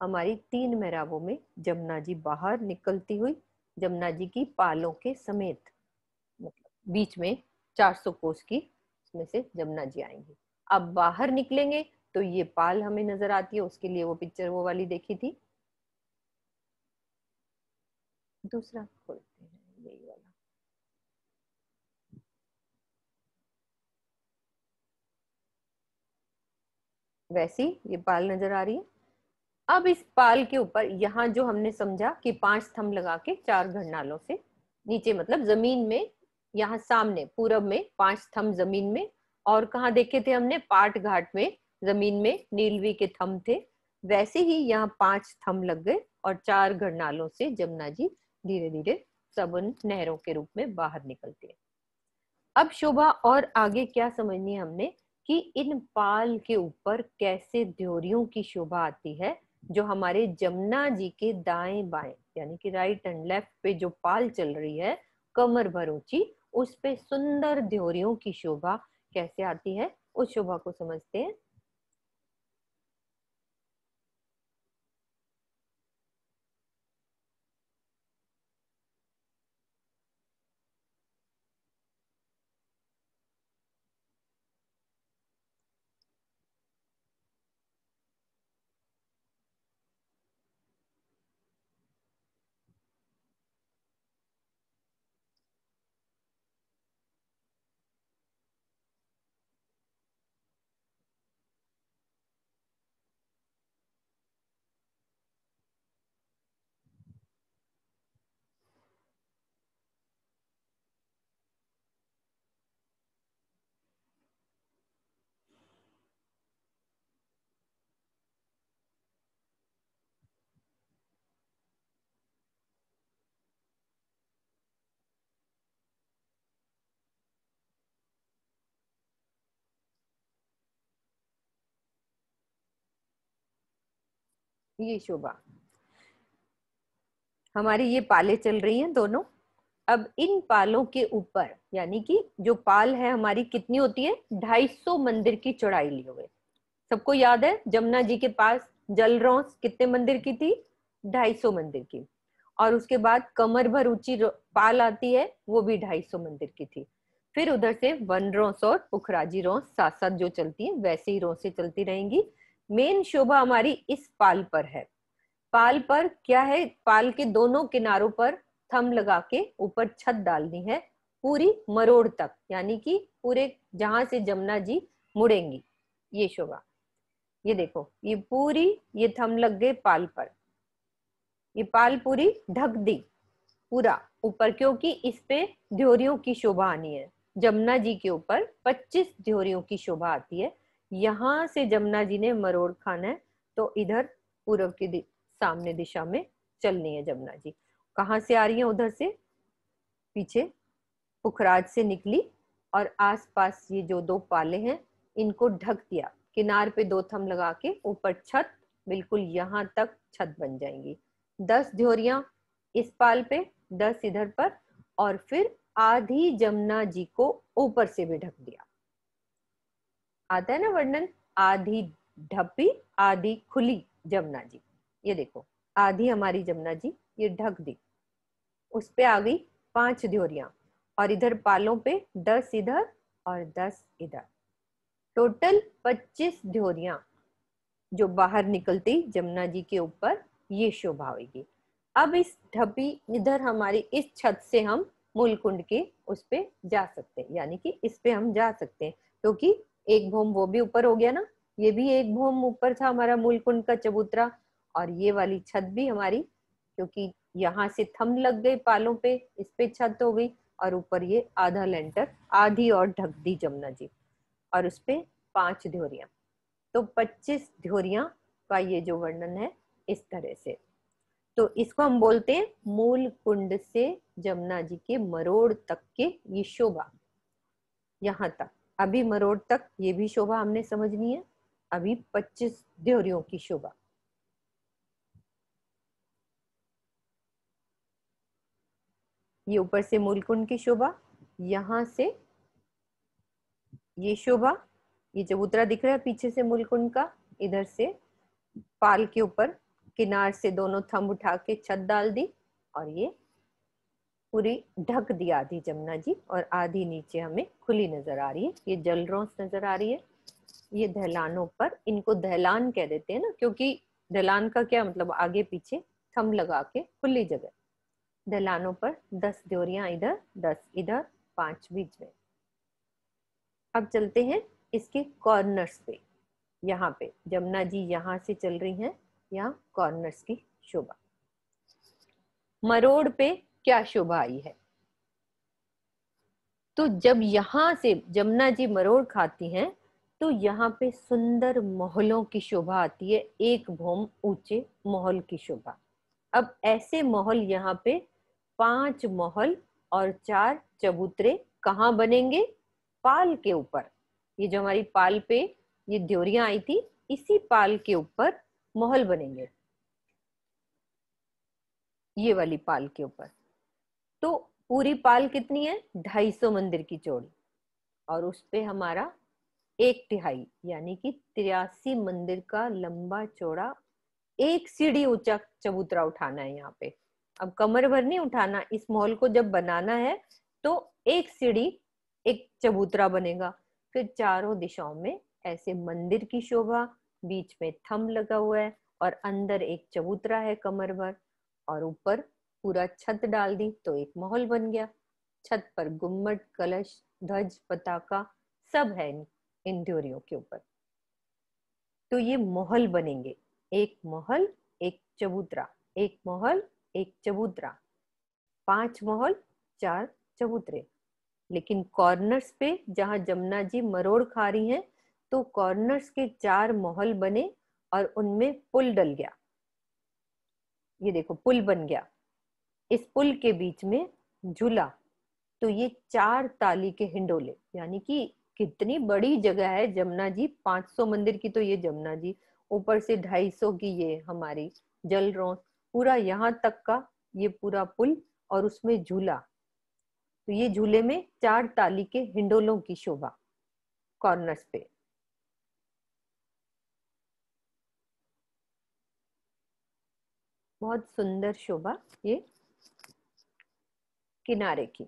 हमारी 3 मेहराबों में जमुना जी बाहर निकलती हुई, जमुना जी की पालों के समेत, मतलब बीच में 400 कोस की इसमें से जमुना जी आएंगी। अब बाहर निकलेंगे तो ये पाल हमें नजर आती है, उसके लिए वो पिक्चर वो वाली देखी थी। दूसरा खोलते हैं यही वाला। वैसी ये पाल नजर आ रही है। अब इस पाल के ऊपर यहाँ जो हमने समझा कि 5 थंब लगा के 4 घड़नालों से नीचे मतलब जमीन में, यहाँ सामने पूरब में 5 थंब जमीन में, और कहाँ देखे थे हमने, पाट घाट में जमीन में नीलवी के थंब थे, वैसे ही यहाँ 5 थंब लग गए और 4 घड़नालों से जमुना जी धीरे धीरे सब उन नहरों के रूप में बाहर निकलती है। अब शोभा और आगे क्या समझनी है हमने कि इन पाल के ऊपर कैसे द्योरियों की शोभा आती है, जो हमारे जमुना जी के दाएं बाएं यानी कि राइट एंड लेफ्ट पे जो पाल चल रही है कमर भर ऊंची, उस पे सुंदर द्योरियों की शोभा कैसे आती है, उस शोभा को समझते हैं। ये शोभा हमारी, ये पाले चल रही हैं दोनों। अब इन पालों के ऊपर यानी कि जो पाल है हमारी कितनी होती है, 250 मंदिर की चौड़ाई लिए हुए। सबको याद है जमुना जी के पास जलरौंस कितने मंदिर की थी, 250 मंदिर की। और उसके बाद कमर भर ऊंची पाल आती है, वो भी 250 मंदिर की थी। फिर उधर से वन रौंस और पुखराजी रौंस साथ साथ जो चलती है वैसे ही रौंसे चलती रहेंगी। मेन शोभा हमारी इस पाल पर है। पाल पर क्या है, पाल के दोनों किनारों पर थंब लगा के ऊपर छत डालनी है पूरी मरोड़ तक, यानी कि पूरे जहां से जमुना जी मुड़ेंगी। ये शोभा, ये देखो, ये पूरी, ये थंब लग गए पाल पर, ये पाल पूरी ढक दी पूरा ऊपर, क्योंकि इस पे द्योरियों की शोभा आनी है। जमुना जी के ऊपर 25 द्योरियों की शोभा आती है। यहां से जमुना जी ने मरोड़ खाना है तो इधर पूर्व की सामने दिशा में चलनी है जमुना जी। कहाँ से आ रही है, उधर से पीछे पुखराज से निकली और आसपास ये जो 2 पाले हैं इनको ढक दिया, किनार पे 2 थंब लगा के ऊपर छत, बिल्कुल यहां तक छत बन जाएंगी। 10 ध्योरियां इस पाल पे, 10 इधर पर, और फिर आधी जमुना जी को ऊपर से भी ढक दिया। आता है ना वर्णन, आधी ढपी आधी खुली जमुना जी। ये देखो, आधी हमारी जमुना जी ये ढक दी, उस पे आ गई 5 ध्योरियां, और इधर पालों पे 10 इधर और 10 इधर, टोटल 25 ध्योरियां जो बाहर निकलती जमुना जी के ऊपर ये शोभा होगी। अब इस ढपी इधर हमारी इस छत से हम मूल कुंड के उस पे जा सकते हैं, यानी कि इस पे हम जा सकते हैं, क्योंकि एक भौम वो भी ऊपर हो गया ना, ये भी एक भौम ऊपर था हमारा मूल कुंड का चबूतरा, और ये वाली छत भी हमारी, क्योंकि यहाँ से थंब लग गए पालों पे, इस पे छत हो गई, और ऊपर ये आधा लेंटर आधी और ढक दी जमुना जी, और उस पे 5 ध्योरियां, तो 25 ध्योरियां का ये जो वर्णन है इस तरह से। तो इसको हम बोलते हैं मूल कुंड से जमुना जी के मरोड़ तक के ये शोभा, यहां तक। अभी मरोड़ तक ये भी शोभा हमने समझनी है, अभी 25 ध्योरियों की शोभा। ये ऊपर से मूल कुंड की शोभा, यहां से ये शोभा, ये चबूतरा दिख रहा है पीछे से मूल कुंड का, इधर से पाल के ऊपर किनार से दोनों थंब उठा के छत डाल दी, और ये पूरी ढक दी आधी जमुना जी, और आधी नीचे हमें खुली नजर आ रही है, ये जलरौंस नजर आ रही है। ये ढलानों पर, इनको ढलान कह देते हैं ना, क्योंकि ढलान का क्या मतलब, आगे पीछे थंब लगा के खुली जगह। ढलानों पर 10 ड्योरियां इधर, 10 इधर, 5 बीच में। अब चलते हैं इसके कॉर्नर्स पे, यहाँ पे जमुना जी यहाँ से चल रही हैं, यहाँ कॉर्नर्स की शोभा। मरोड़ पे क्या शोभा आई है, तो जब यहाँ से जमुना जी मरोड़ खाती हैं तो यहाँ पे सुंदर महलों की शोभा आती है, एक भौम ऊंचे महल की शोभा। अब ऐसे महल यहाँ पे 5 महल और 4 चबूतरे कहाँ बनेंगे? पाल के ऊपर। ये जो हमारी पाल पे ये ड्योरियां आई थी, इसी पाल के ऊपर महल बनेंगे, ये वाली पाल के ऊपर। तो पूरी पाल कितनी है? 250 मंदिर की चौड़ी, और उस पे हमारा 1/3 यानी कि 83 मंदिर का लंबा चौड़ा एक सीढ़ी ऊंचा चबूतरा उठाना है यहाँ पे। अब कमर भर नहीं उठाना, इस मॉल को जब बनाना है तो एक सीढ़ी एक चबूतरा बनेगा। फिर चारों दिशाओं में ऐसे मंदिर की शोभा, बीच में थंब लगा हुआ है और अंदर एक चबूतरा है कमर भर, और ऊपर पूरा छत डाल दी तो एक महल बन गया। छत पर गुम्मट, कलश, ध्वज, पताका सब है इन ड्योरियों के ऊपर। तो ये महल बनेंगे, एक महल एक चबूतरा, एक महल एक चबूतरा, 5 महल 4 चबूतरे। लेकिन कॉर्नर्स पे जहां जमुना जी मरोड़ खा रही हैं तो कॉर्नर्स के 4 महल बने और उनमें पुल डल गया। ये देखो पुल बन गया, इस पुल के बीच में झूला। तो ये 4 ताली के हिंडोले, यानी कि कितनी बड़ी जगह है जमुना जी। 500 मंदिर की तो ये जमुना जी, ऊपर से 250 की ये हमारी जल रौंस, पूरा यहाँ तक का ये पूरा पुल और उसमें झूला। तो ये झूले में 4 ताली के हिंडोलों की शोभा कॉर्नर्स पे। बहुत सुंदर शोभा ये किनारे की।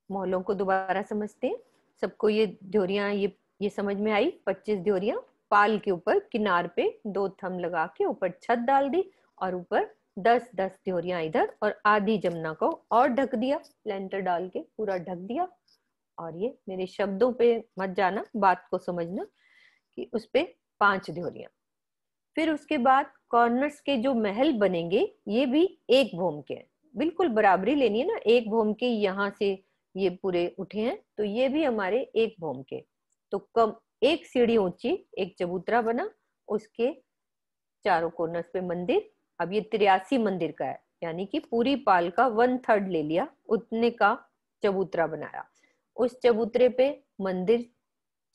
मॉलों को दोबारा समझते हैं। सबको ये ड्योरियां ये समझ में आई? 25 ड्योरियां पाल के ऊपर किनार पे 2 थंब लगा के ऊपर छत डाल दी, और ऊपर 10-10 ड्योरियां इधर, और आधी जमुना को और ढक दिया, लेंटर डाल के पूरा ढक दिया। और ये मेरे शब्दों पे मत जाना, बात को समझना कि उस पे 5 ड्योरियां। फिर उसके बाद कॉर्नर्स के जो महल बनेंगे ये भी एक भौम के हैं, बिल्कुल बराबरी लेनी है ना, एक भौम के यहाँ से ये पूरे उठे हैं तो ये भी हमारे एक भौम के। तो कम एक सीढ़ी ऊंची एक चबूतरा बना, उसके चारों कॉर्नर्स पे मंदिर। अब ये 83 मंदिर का है, यानी कि पूरी पाल का 1/3 ले लिया, उतने का चबूतरा बनाया। उस चबूतरे पे मंदिर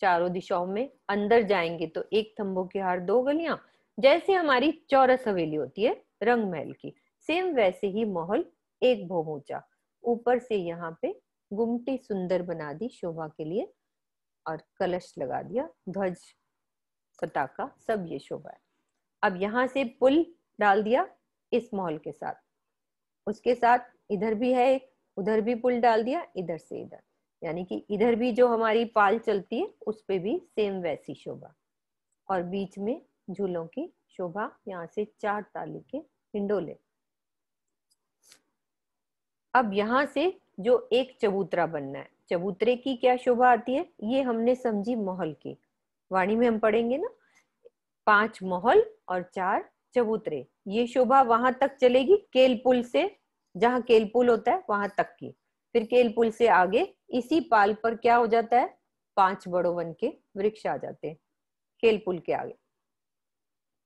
चारों दिशाओं में, अंदर जाएंगे तो एक तंबू के हार 2 गलियां, जैसे हमारी चौरस हवेली होती है रंग महल की, सेम वैसे ही महल एक भौम ऊंचा। ऊपर से यहाँ पे गुमटी सुंदर बना दी शोभा के लिए, और कलश लगा दिया, ध्वज पताका सब ये शोभा है। अब यहाँ से पुल डाल दिया इस महल के साथ, उसके साथ इधर भी है एक, उधर भी पुल डाल दिया, इधर से इधर, यानी कि इधर भी जो हमारी पाल चलती है उस पे भी सेम वैसी शोभा, और बीच में झूलों की शोभा, यहाँ से 4 ताली के हिंडोले। अब यहाँ से जो एक चबूतरा बनना है, चबूतरे की क्या शोभा आती है ये हमने समझी महल की, वाणी में हम पढ़ेंगे ना, 5 महल और 4 चबूतरे। ये शोभा वहां तक चलेगी केल पुल से, जहां केल पुल होता है वहां तक की। फिर केल पुल से आगे इसी पाल पर क्या हो जाता है, 5 बड़ों वन के वृक्ष आ जाते हैं केल पुल के आगे।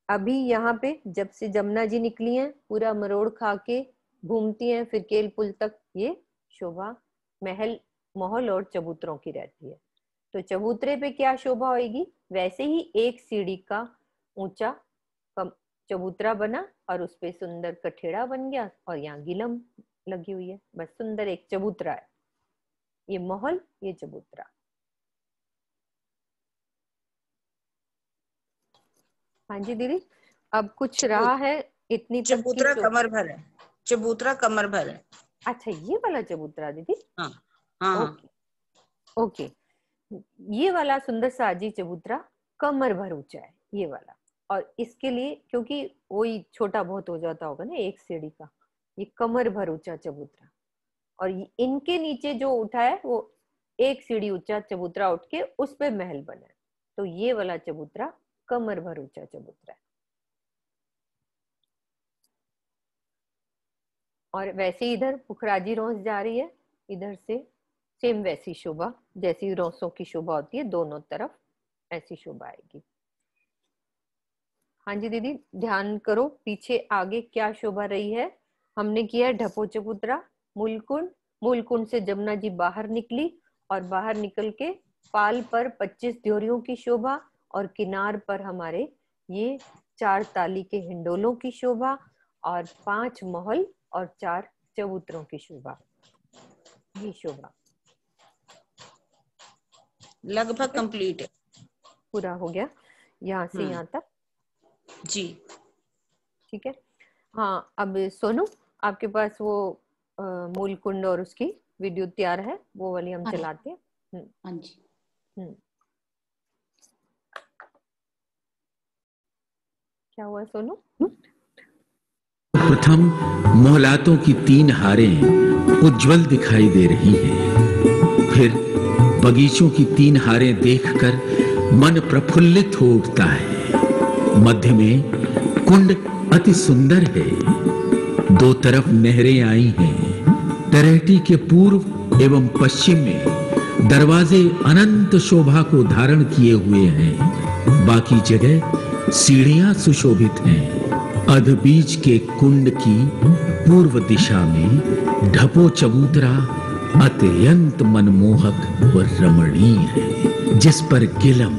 अभी यहाँ पे जब से जमुना जी निकली हैं पूरा मरोड़ खा के घूमती हैं, फिर केल पुल तक ये शोभा महल और चबूतरों की रहती है। तो चबूतरे पे क्या शोभा होगी, वैसे ही एक सीढ़ी का ऊंचा चबूतरा बना, और उस पे सुंदर कठेड़ा बन गया, और यहाँ गिलम लगी हुई है, बस सुंदर एक चबूतरा है। ये महल ये चबूतरा। हाँ जी दीदी, अब कुछ रहा है इतनी तक की चबूतरा कमर भर है, चबूतरा कमर भर है। अच्छा ये वाला चबूतरा दीदी? हाँ हाँ हाँ। ओके ओके, ये वाला सुंदर साजी चबूतरा कमर भर ऊंचा है ये वाला। और इसके लिए क्योंकि वही छोटा बहुत हो जाता होगा ना एक सीढ़ी का, ये कमर भर ऊंचा चबूतरा। और इनके नीचे जो उठा है वो एक सीढ़ी ऊंचा चबूतरा उठ के उस पे महल बना है। तो ये वाला चबूतरा कमर भर ऊंचा चबूतरा है। और वैसे ही इधर पुखराजी रोस जा रही है, इधर से सेम वैसी शोभा, जैसी रोसों की शोभा होती है दोनों तरफ, ऐसी शोभा आएगी। हाँ जी दीदी, ध्यान करो पीछे आगे क्या शोभा रही है। हमने किया है ढपो चबूतरा, मूलकुंड, मूलकुंड से जमुना जी बाहर निकली और बाहर निकल के पाल पर 25 ड्योरियों की शोभा और किनार पर हमारे ये 4 ताली के हिंडोलों की शोभा और 5 महल और 4 चबूतरों की शोभा। ये शोभा लगभग कंप्लीट है, पूरा हो गया यहाँ से यहाँ तक जी। ठीक है। हाँ अब सोनू, आपके पास वो मूल कुंड और उसकी वीडियो तैयार है, वो वाली हम हाँ चलाते हैं। हाँ जी। क्या हुआ सोनू? प्रथम मोहलातों की 3 हारें उज्जवल दिखाई दे रही हैं। फिर बगीचों की 3 हारें देखकर मन प्रफुल्लित हो उठता है। मध्य में कुंड अति सुंदर है, 2 तरफ नहरें आई हैं। तरेहटी के पूर्व एवं पश्चिम में दरवाजे अनंत शोभा को धारण किए हुए हैं। बाकी जगह सीढ़ियां सुशोभित हैं। अधबीज के कुंड की पूर्व दिशा में ढपो चबूतरा अत्यंत मनमोहक व रमणीय है, जिस पर गिलम,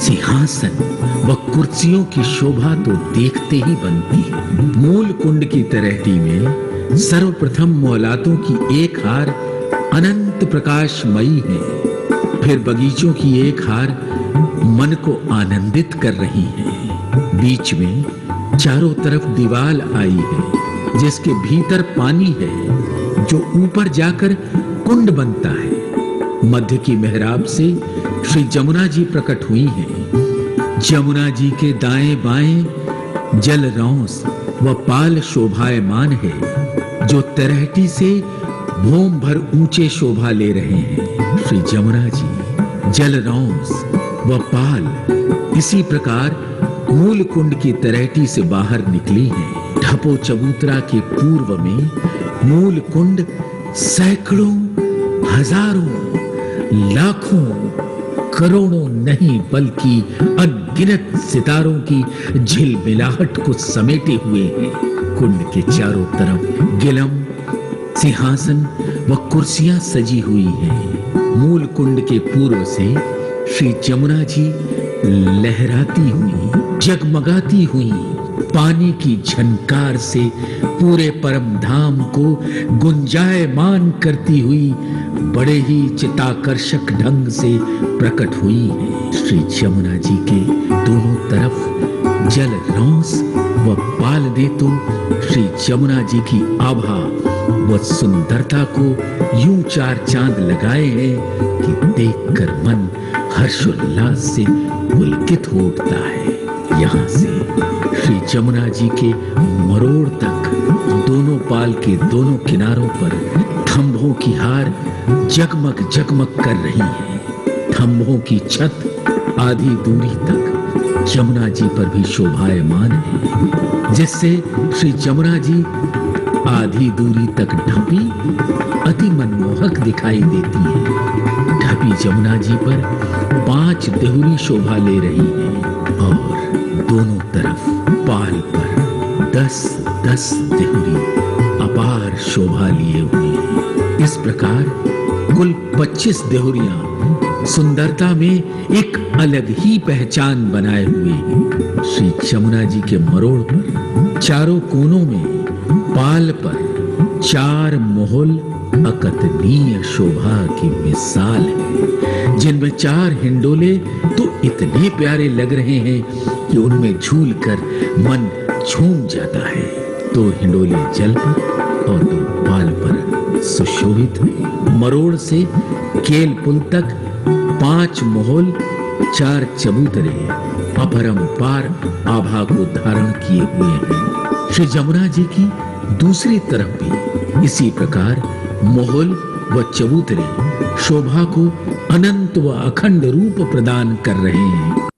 सिंहासन व कुर्सियों की शोभा तो देखते ही बनती है। मूल कुंड की तरेहटी में सर्वप्रथम मोहलातों की 1 हार अनंत प्रकाशमयी है। फिर बगीचों की 1 हार मन को आनंदित कर रही है। बीच में चारों तरफ दीवाल आई है, जिसके भीतर पानी है जो ऊपर जाकर कुंड बनता है। मध्य की मेहराब से श्री जमुना जी प्रकट हुई हैं। जमुना जी के दाएं बाएं जल रौंस व पाल शोभायमान है, जो तरेहटी से भोम भर ऊंचे शोभा ले रहे हैं। श्री जमुना जी जल रौंस व पाल इसी प्रकार मूल कुंड की तरेहटी से बाहर निकली है। ढपो चबूतरा के पूर्व में मूल कुंड सैकड़ों, हजारों, लाखों, करोड़ों नहीं बल्कि अनगिनत सितारों की झिलमिलाहट को समेटे हुए है। कुंड के चारों तरफ गिलम, सिंहासन व कुर्सियां सजी हुई हैं। मूल कुंड के पूर्व से श्री जमुना जी लहराती हुई, जगमगाती हुई, पानी की झनकार से पूरे परम धाम को गुंजायमान करती हुई बड़े ही चिताकर्षक ढंग से प्रकट हुई है। श्री जमुना जी के दोनों तरफ जल रौंस व पाल दे तो श्री जमुना जी की आभा व सुंदरता को यूं 4 चांद लगाए हैं कि देखकर मन हर्षोल्लास से पुलकित हो उठता है। यहाँ से श्री जमुना जी के मरोड़ तक दोनों पाल के दोनों किनारों पर थंभों की हार जगमग जगमग कर रही है। थंभों की छत आधी दूरी तक जमुना जी पर भी शोभायमान है, जिससे श्री जमुना जी आधी दूरी तक ढपी अति मनमोहक दिखाई देती है। ढपी जमुना जी पर 5 देहुरी शोभा ले रही है और दोनों तरफ पाल पर 10-10 देहुरी अपार शोभा लिए हुए हैं। इस प्रकार कुल 25 देहुरियां सुंदरता में एक अलग ही पहचान बनाए हुए हैं। श्री जमुना जी के मरोड़ पर चारों कोनों में पाल पर 4 मोहल अकथनीय शोभा की मिसाल है, जिनमें 4 हिंडोले तो इतने प्यारे लग रहे हैं कि उनमें झूलकर मन झूम जाता है। 2 हिंडोले जल पर और 2 पाल पर सुशोभित हैं। मरोड़ से केल पुल तक 5 मोहल, 4 चबूतरे अपरंपार आभा को धारण किए हुए हैं। श्री जमुना जी की दूसरी तरफ भी इसी प्रकार मोहल व चबूतरे शोभा को अनंत व अखंड रूप प्रदान कर रहे हैं।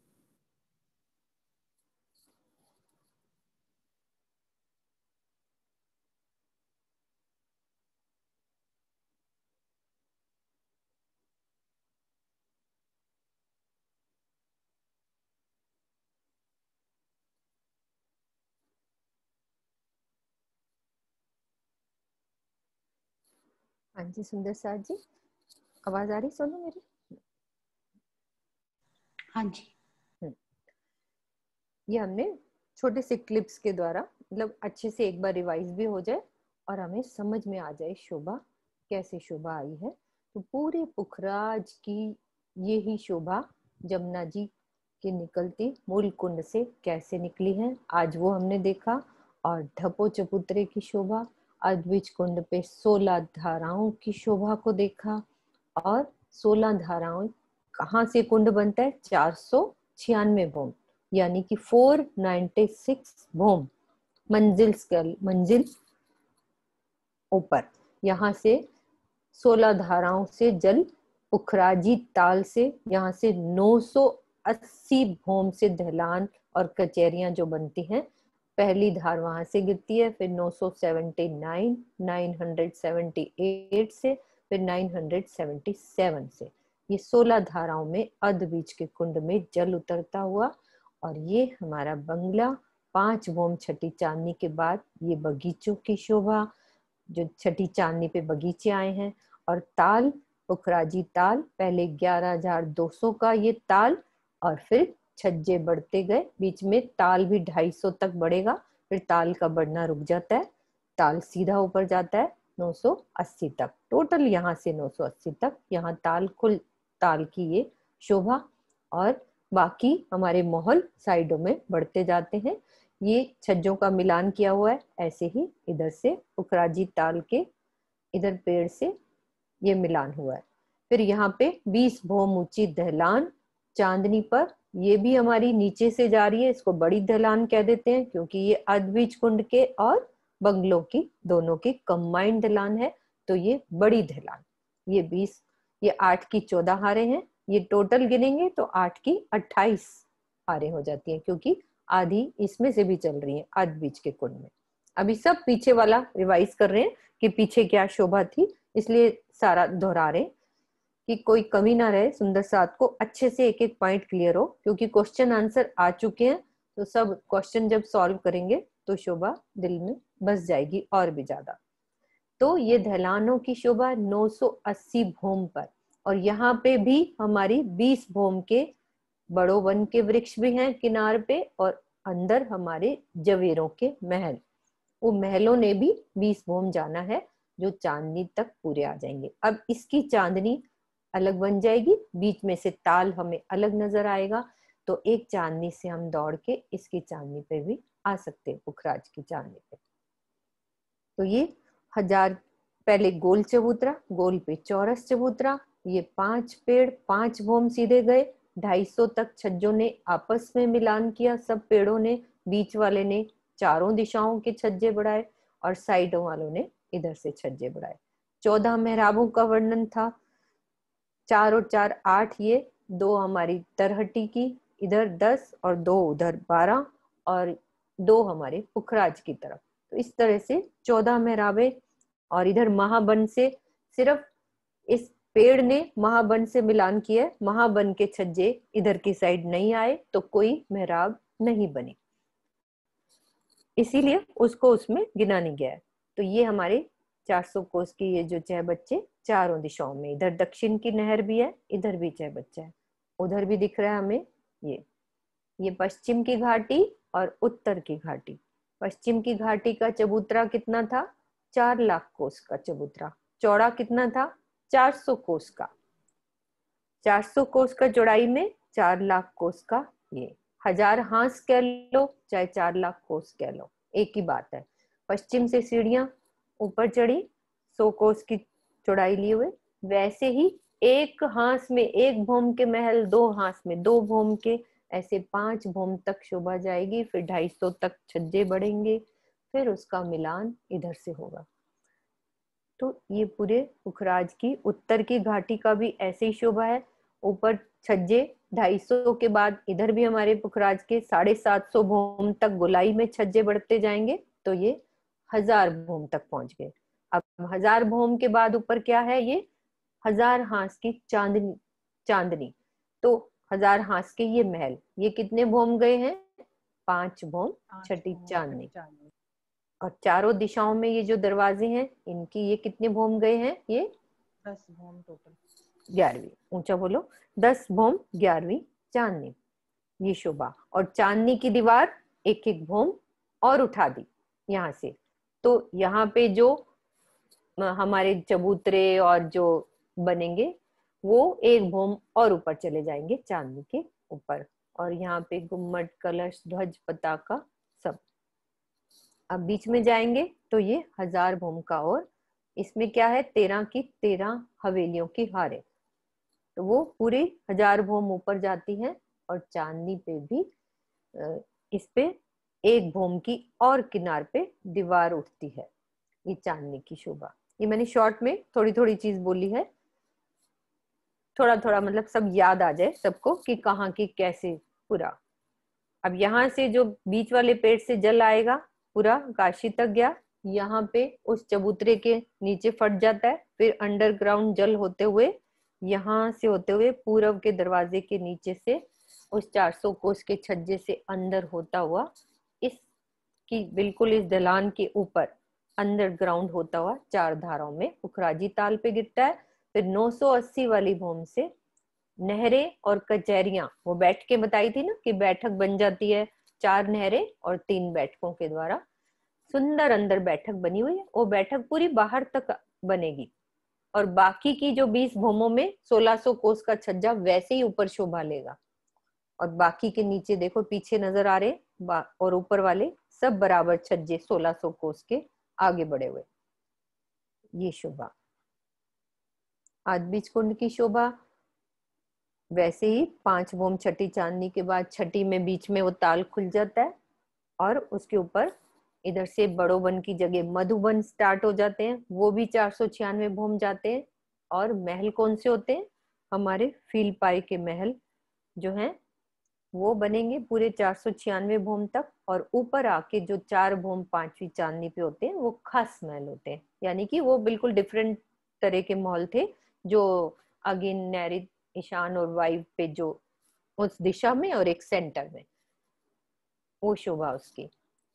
हाँ जी सुंदर साथ जी, आवाज आ रही सोनू मेरी? हाँ जी। ये हमने छोटे से क्लिप्स के द्वारा मतलब अच्छे से एक बार रिवाइज भी हो जाए और हमें समझ में आ जाए शोभा कैसे शोभा आई है। तो पूरे पुखराज की ये ही शोभा जमुना जी के निकलती मूल कुंड से कैसे निकली है, आज वो हमने देखा। और ढपो चबूतरे की शोभा, अद्विज कुंड पे 16 धाराओं की शोभा को देखा। और 16 धाराओं कहाँ से कुंड बनता है? 496 भूम, यानी कि 496 भूम मंजिल ऊपर। यहाँ से 16 धाराओं से जल पुखराजी ताल से, यहाँ से 980 भूम से ढलान और कचेरियां जो बनती हैं, पहली धार वहां से गिरती है, फिर 979, 978 से, फिर 977 से। ये 16 धाराओं में अधबीज के कुंड में जल उतरता हुआ। और ये हमारा बंगला 5 भूम छठी चांदनी के बाद ये बगीचों की शोभा, जो छठी चांदनी पे बगीचे आए हैं। और ताल पुखराजी ताल, पहले 11,200 का ये ताल, और फिर छज्जे बढ़ते गए, बीच में ताल भी 250 तक बढ़ेगा, फिर ताल का बढ़ना रुक जाता है, ताल सीधा ऊपर जाता है 980 तक। टोटल यहाँ से 980 तक यहाँ ताल, कुल ताल की ये शोभा। और बाकी हमारे महल साइडों में बढ़ते जाते हैं। ये छज्जों का मिलान किया हुआ है, ऐसे ही इधर से पुखराजी ताल के इधर पेड़ से ये मिलान हुआ है। फिर यहाँ पे 20 भौम ऊंची दहलान चांदनी पर, ये भी हमारी नीचे से जा रही है, इसको बड़ी दहलान कह देते हैं क्योंकि ये अद्विज कुंड के और बंगलों की दोनों की कंबाइंड दहलान है, तो ये बड़ी दहलान। ये 20, ये 8 की 14 हारें हैं, ये टोटल गिनेंगे तो 8 की 28 हारें हो जाती हैं, क्योंकि आधी इसमें से भी चल रही है अद्विज के कुंड में। अभी सब पीछे वाला रिवाइज कर रहे हैं कि पीछे क्या शोभा थी, इसलिए सारा दोहरा रहे कि कोई कमी ना रहे, सुंदर साथ को अच्छे से एक एक पॉइंट क्लियर हो, क्योंकि क्वेश्चन आंसर आ चुके हैं। तो सब क्वेश्चन जब सॉल्व करेंगे तो शोभा दिल में बस जाएगी और भी ज्यादा। तो ये ढलानों की शोभा 980 भूम पर, और यहाँ पे भी हमारी 20 भूम के बड़ो वन के वृक्ष भी हैं किनार पे, और अंदर हमारे जवेरों के महल, वो महलों ने भी 20 भूम जाना है, जो चांदनी तक पूरे आ जाएंगे। अब इसकी चांदनी अलग बन जाएगी, बीच में से ताल हमें अलग नजर आएगा, तो एक चांदनी से हम दौड़ के इसकी चांदनी पे भी आ सकते हैं, पुखराज की चांदनी पे। तो ये 1000 पहले गोल चबूतरा, गोल पे चौरस चबूतरा, ये 5 पेड़ 5 भूम सीधे गए, 250 तक छज्जों ने आपस में मिलान किया, सब पेड़ों ने, बीच वाले ने चारों दिशाओं के छज्जे बढ़ाए, और साइडों वालों ने इधर से छज्जे बढ़ाए। 14 मेहराबों का वर्णन था, 4 और 4 8, ये 2 हमारी तरहटी की इधर 10 और 2 उधर 12, और 2 हमारे पुखराज की तरफ। तो इस तरह से 14 मेहराबे। और इधर महाबन से सिर्फ इस पेड़ ने महाबन से मिलान किया, महाबन के छज्जे इधर की साइड नहीं आए, तो कोई मेहराब नहीं बनी, इसीलिए उसको उसमें गिना नहीं गया है। तो ये हमारे 400 कोस की ये जो चहबच्चे चारों दिशाओं में, इधर दक्षिण की नहर भी है, इधर भी चहबच्चा है, उधर भी दिख रहा है हमें। ये पश्चिम की घाटी और उत्तर की घाटी। पश्चिम की घाटी का चबूतरा कितना था? 4 लाख कोस का चबूतरा। चौड़ा कितना था? 400 कोस का। 400 कोस का चौड़ाई में 4 लाख कोस का, ये 1000 हांस कह लो चाहे 4 लाख कोस कह लो, एक ही बात है। पश्चिम से सीढ़ियां ऊपर चढ़ी 100 कोस की चौड़ाई लिए हुए, वैसे ही एक हांस में एक भूम के महल, 2 हांस में 2 भूम के, ऐसे 5 भूम तक शोभा जाएगी, फिर 250 तक छज्जे बढ़ेंगे, फिर उसका मिलान इधर से होगा। तो ये पूरे पुखराज की उत्तर की घाटी का भी ऐसे ही शोभा है, ऊपर छज्जे 250 के बाद इधर भी हमारे पुखराज के 750 भूम तक गोलाई में छज्जे बढ़ते जाएंगे, तो ये 1000 भूम तक पहुंच गए। अब 1000 भूम के बाद ऊपर क्या है? ये 1000 हांस की चांदनी। तो 1000 हांस के ये महल, ये कितने भूम गए हैं? 5 भूम छठी चांदनी। और चारों दिशाओं में ये जो दरवाजे हैं, इनकी ये कितने भौम गए हैं? ये 10 भौम टोटल। 11वीं, ऊंचा बोलो, 10 भौम 11वीं चांदनी, ये शोभा। और चांदनी की दीवार एक एक भौम और उठा दी यहाँ से, तो यहाँ पे जो हमारे चबूतरे और जो बनेंगे वो एक भौम और ऊपर चले जाएंगे चांदनी के ऊपर। और यहाँ पे गुम्मट, कलश, ध्वज, पताका सब। अब बीच में जाएंगे तो ये 1000 भौम का, और इसमें क्या है, 13 की 13 हवेलियों की हारे, तो वो पूरी 1000 भौम ऊपर जाती है। और चांदनी पे भी इस पे एक भौम की और किनार पे दीवार उठती है, ये चांदनी की शोभा। ये मैंने शॉर्ट में थोड़ी थोड़ी चीज बोली है, थोड़ा थोड़ा मतलब सब याद आ जाए सबको कि कहाँ की कैसे पूरा। अब यहाँ से जो बीच वाले पेड़ से जल आएगा पूरा काशी तक गया, यहाँ पे उस चबूतरे के नीचे फट जाता है, फिर अंडरग्राउंड जल होते हुए यहाँ से होते हुए पूरब के दरवाजे के नीचे से उस 400 कोस के छज्जे से अंदर होता हुआ इसकी बिल्कुल इस ढलान के ऊपर अंडरग्राउंड होता हुआ 4 धाराओं में पुखराजी ताल पे गिरता है। फिर 980 वाली भौम से नहरें और कचहरियां, वो बैठ के बताई थी ना कि बैठक बन जाती है, 4 नहरें और 3 बैठकों के द्वारा सुंदर अंदर बैठक बनी हुई है। वो बैठक पूरी बाहर तक बनेगी, और बाकी की जो 20 भौमों में 1600 कोस का छज्जा वैसे ही ऊपर शोभा लेगा। और बाकी के नीचे देखो पीछे नजर आ रहे और ऊपर वाले सब बराबर छज्जे 1600 कोस के आगे बढ़े हुए, ये शोभा। आदबीज कुंड की शोभा वैसे ही 5 भौम छठी चांदनी के बाद छठी में बीच में वो ताल खुल जाता है, और उसके ऊपर इधर से बड़ो वन की जगह मधुबन स्टार्ट हो जाते हैं, वो भी 496 भौम जाते हैं। और महल कौन से होते हैं? हमारे फील पाई के महल जो हैं वो बनेंगे पूरे 496 भौम तक। और ऊपर आके जो 4 भौम 5वीं चांदनी पे होते हैं वो खास महल होते हैं, यानी कि वो बिल्कुल डिफरेंट तरह के महल थे, जो अगेन नैऋत, ईशान और वायु पे जो उस दिशा में और एक सेंटर में, वो शोभा उसकी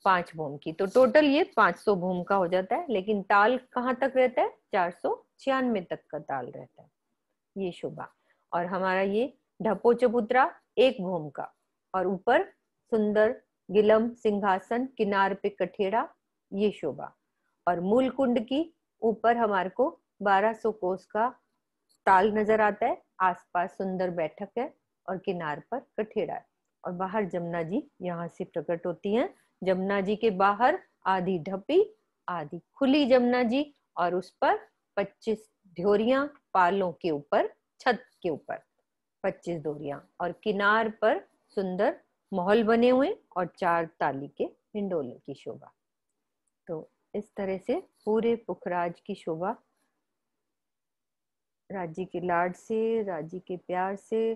5 भौम की। तो टोटल ये 500 भौम का हो जाता है, लेकिन ताल कहाँ तक रहता है? 496 तक का ताल रहता है, ये शोभा। और हमारा ये ढपो चबूतरा 1 भौम का, और ऊपर सुंदर गिलम सिंहासन, किनार पे कठेड़ा, ये शोभा। और मूल कुंड की ऊपर हमारे को 1200 कोस का ताल नजर आता है, आसपास सुंदर बैठक है और किनार पर कठेड़ा है। और बाहर जमुना जी यहाँ से प्रकट होती हैं। जमुना जी के बाहर आधी ढपी आधी खुली जमुना जी, और उस पर 25 ढोरियां पालों के ऊपर, छत के ऊपर 25 डोरियां, और किनार पर सुंदर महल बने हुए और 4 ताली के हिंडोले की शोभा। तो इस तरह से पूरे पुखराज की शोभा राज्य के लाड से, राज्य के प्यार से,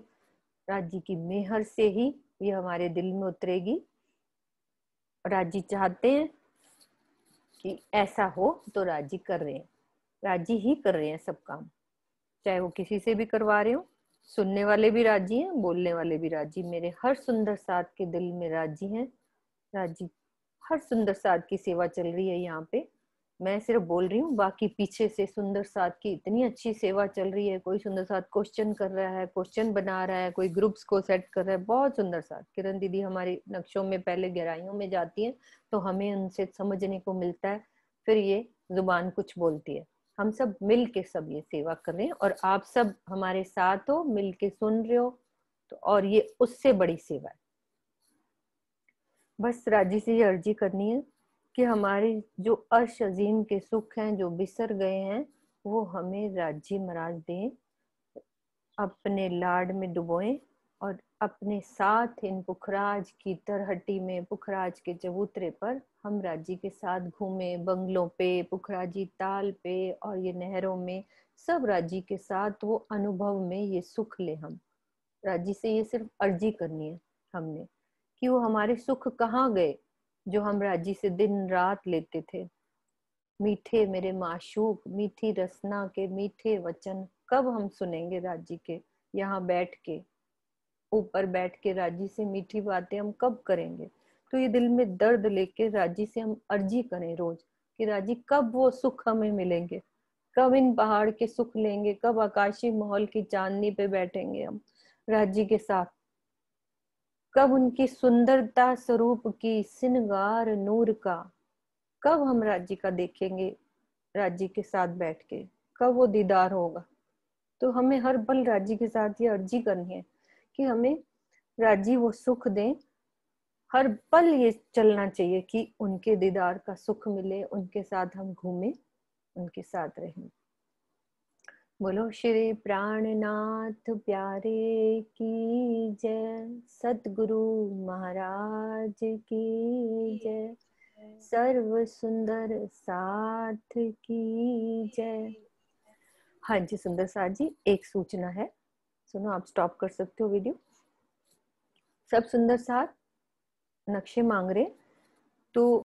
राज्य की मेहर से ही ये हमारे दिल में उतरेगी। राज्य चाहते हैं कि ऐसा हो, तो राज्य कर रहे हैं, राज्य ही कर रहे हैं सब काम, चाहे वो किसी से भी करवा रहे हो। सुनने वाले भी राजी हैं, बोलने वाले भी राजी। मेरे हर सुंदर साथ के दिल में राजी हैं, राजी। हर सुंदर साथ की सेवा चल रही है यहाँ पे, मैं सिर्फ बोल रही हूँ, बाकी पीछे से सुंदर साथ की इतनी अच्छी सेवा चल रही है। कोई सुंदर साथ क्वेश्चन कर रहा है, क्वेश्चन बना रहा है, कोई ग्रुप्स को सेट कर रहा है, बहुत सुंदर साथ। किरण दीदी हमारी नक्शों में पहले गहराइयों में जाती है, तो हमें उनसे समझने को मिलता है, फिर ये जुबान कुछ बोलती है। हम सब मिल के सब ये सेवा कर रहे हैं, और आप सब हमारे साथ हो, मिल के सुन रहे हो, तो और ये उससे बड़ी सेवा है। बस राजी से ये अर्जी करनी है कि हमारे जो अर्श अजीम के सुख हैं, जो बिसर गए हैं, वो हमें राज्य महाराज दें, अपने लाड में डुबोएं, और अपने साथ इन पुखराज की तरहटी में, पुखराज के चबूतरे पर हम राज्य के साथ घूमे, बंगलों पे, पुखराजी ताल पे और ये नहरों में, सब राज्य के साथ वो अनुभव में ये सुख ले। हम राज्य से ये सिर्फ अर्जी करनी है हमने, कि वो हमारे सुख कहाँ गए जो हम राज्य से दिन रात लेते थे। मीठे मेरे माशूक, मीठी रसना के मीठे वचन कब हम सुनेंगे राज्य के? यहाँ बैठ के, ऊपर बैठ के राज्य से मीठी बातें हम कब करेंगे? तो ये दिल में दर्द लेके राजी से हम अर्जी करें रोज कि राजी कब वो सुख हमें मिलेंगे, कब इन पहाड़ के सुख लेंगे, कब आकाशी महल की चांदनी पे बैठेंगे हम राजी के साथ, कब उनकी सुंदरता स्वरूप की सिनगार नूर का, कब हम राज्य का देखेंगे राज्य के साथ बैठ के, कब वो दीदार होगा। तो हमें हर पल राज्य के साथ ये अर्जी करनी है कि हमें राज्य वो सुख दें। हर पल ये चलना चाहिए कि उनके दीदार का सुख मिले, उनके साथ हम घूमें, उनके साथ रहें। बोलो श्री प्राणनाथ प्यारे की जय, सतगुरु महाराज की जय, सर्व सुंदर साथ की जय। हाँ जी सुंदर साथ जी, एक सूचना है, सुनो, आप स्टॉप कर सकते हो वीडियो। सब सुंदर साथ नक्शे मांग रहे, तो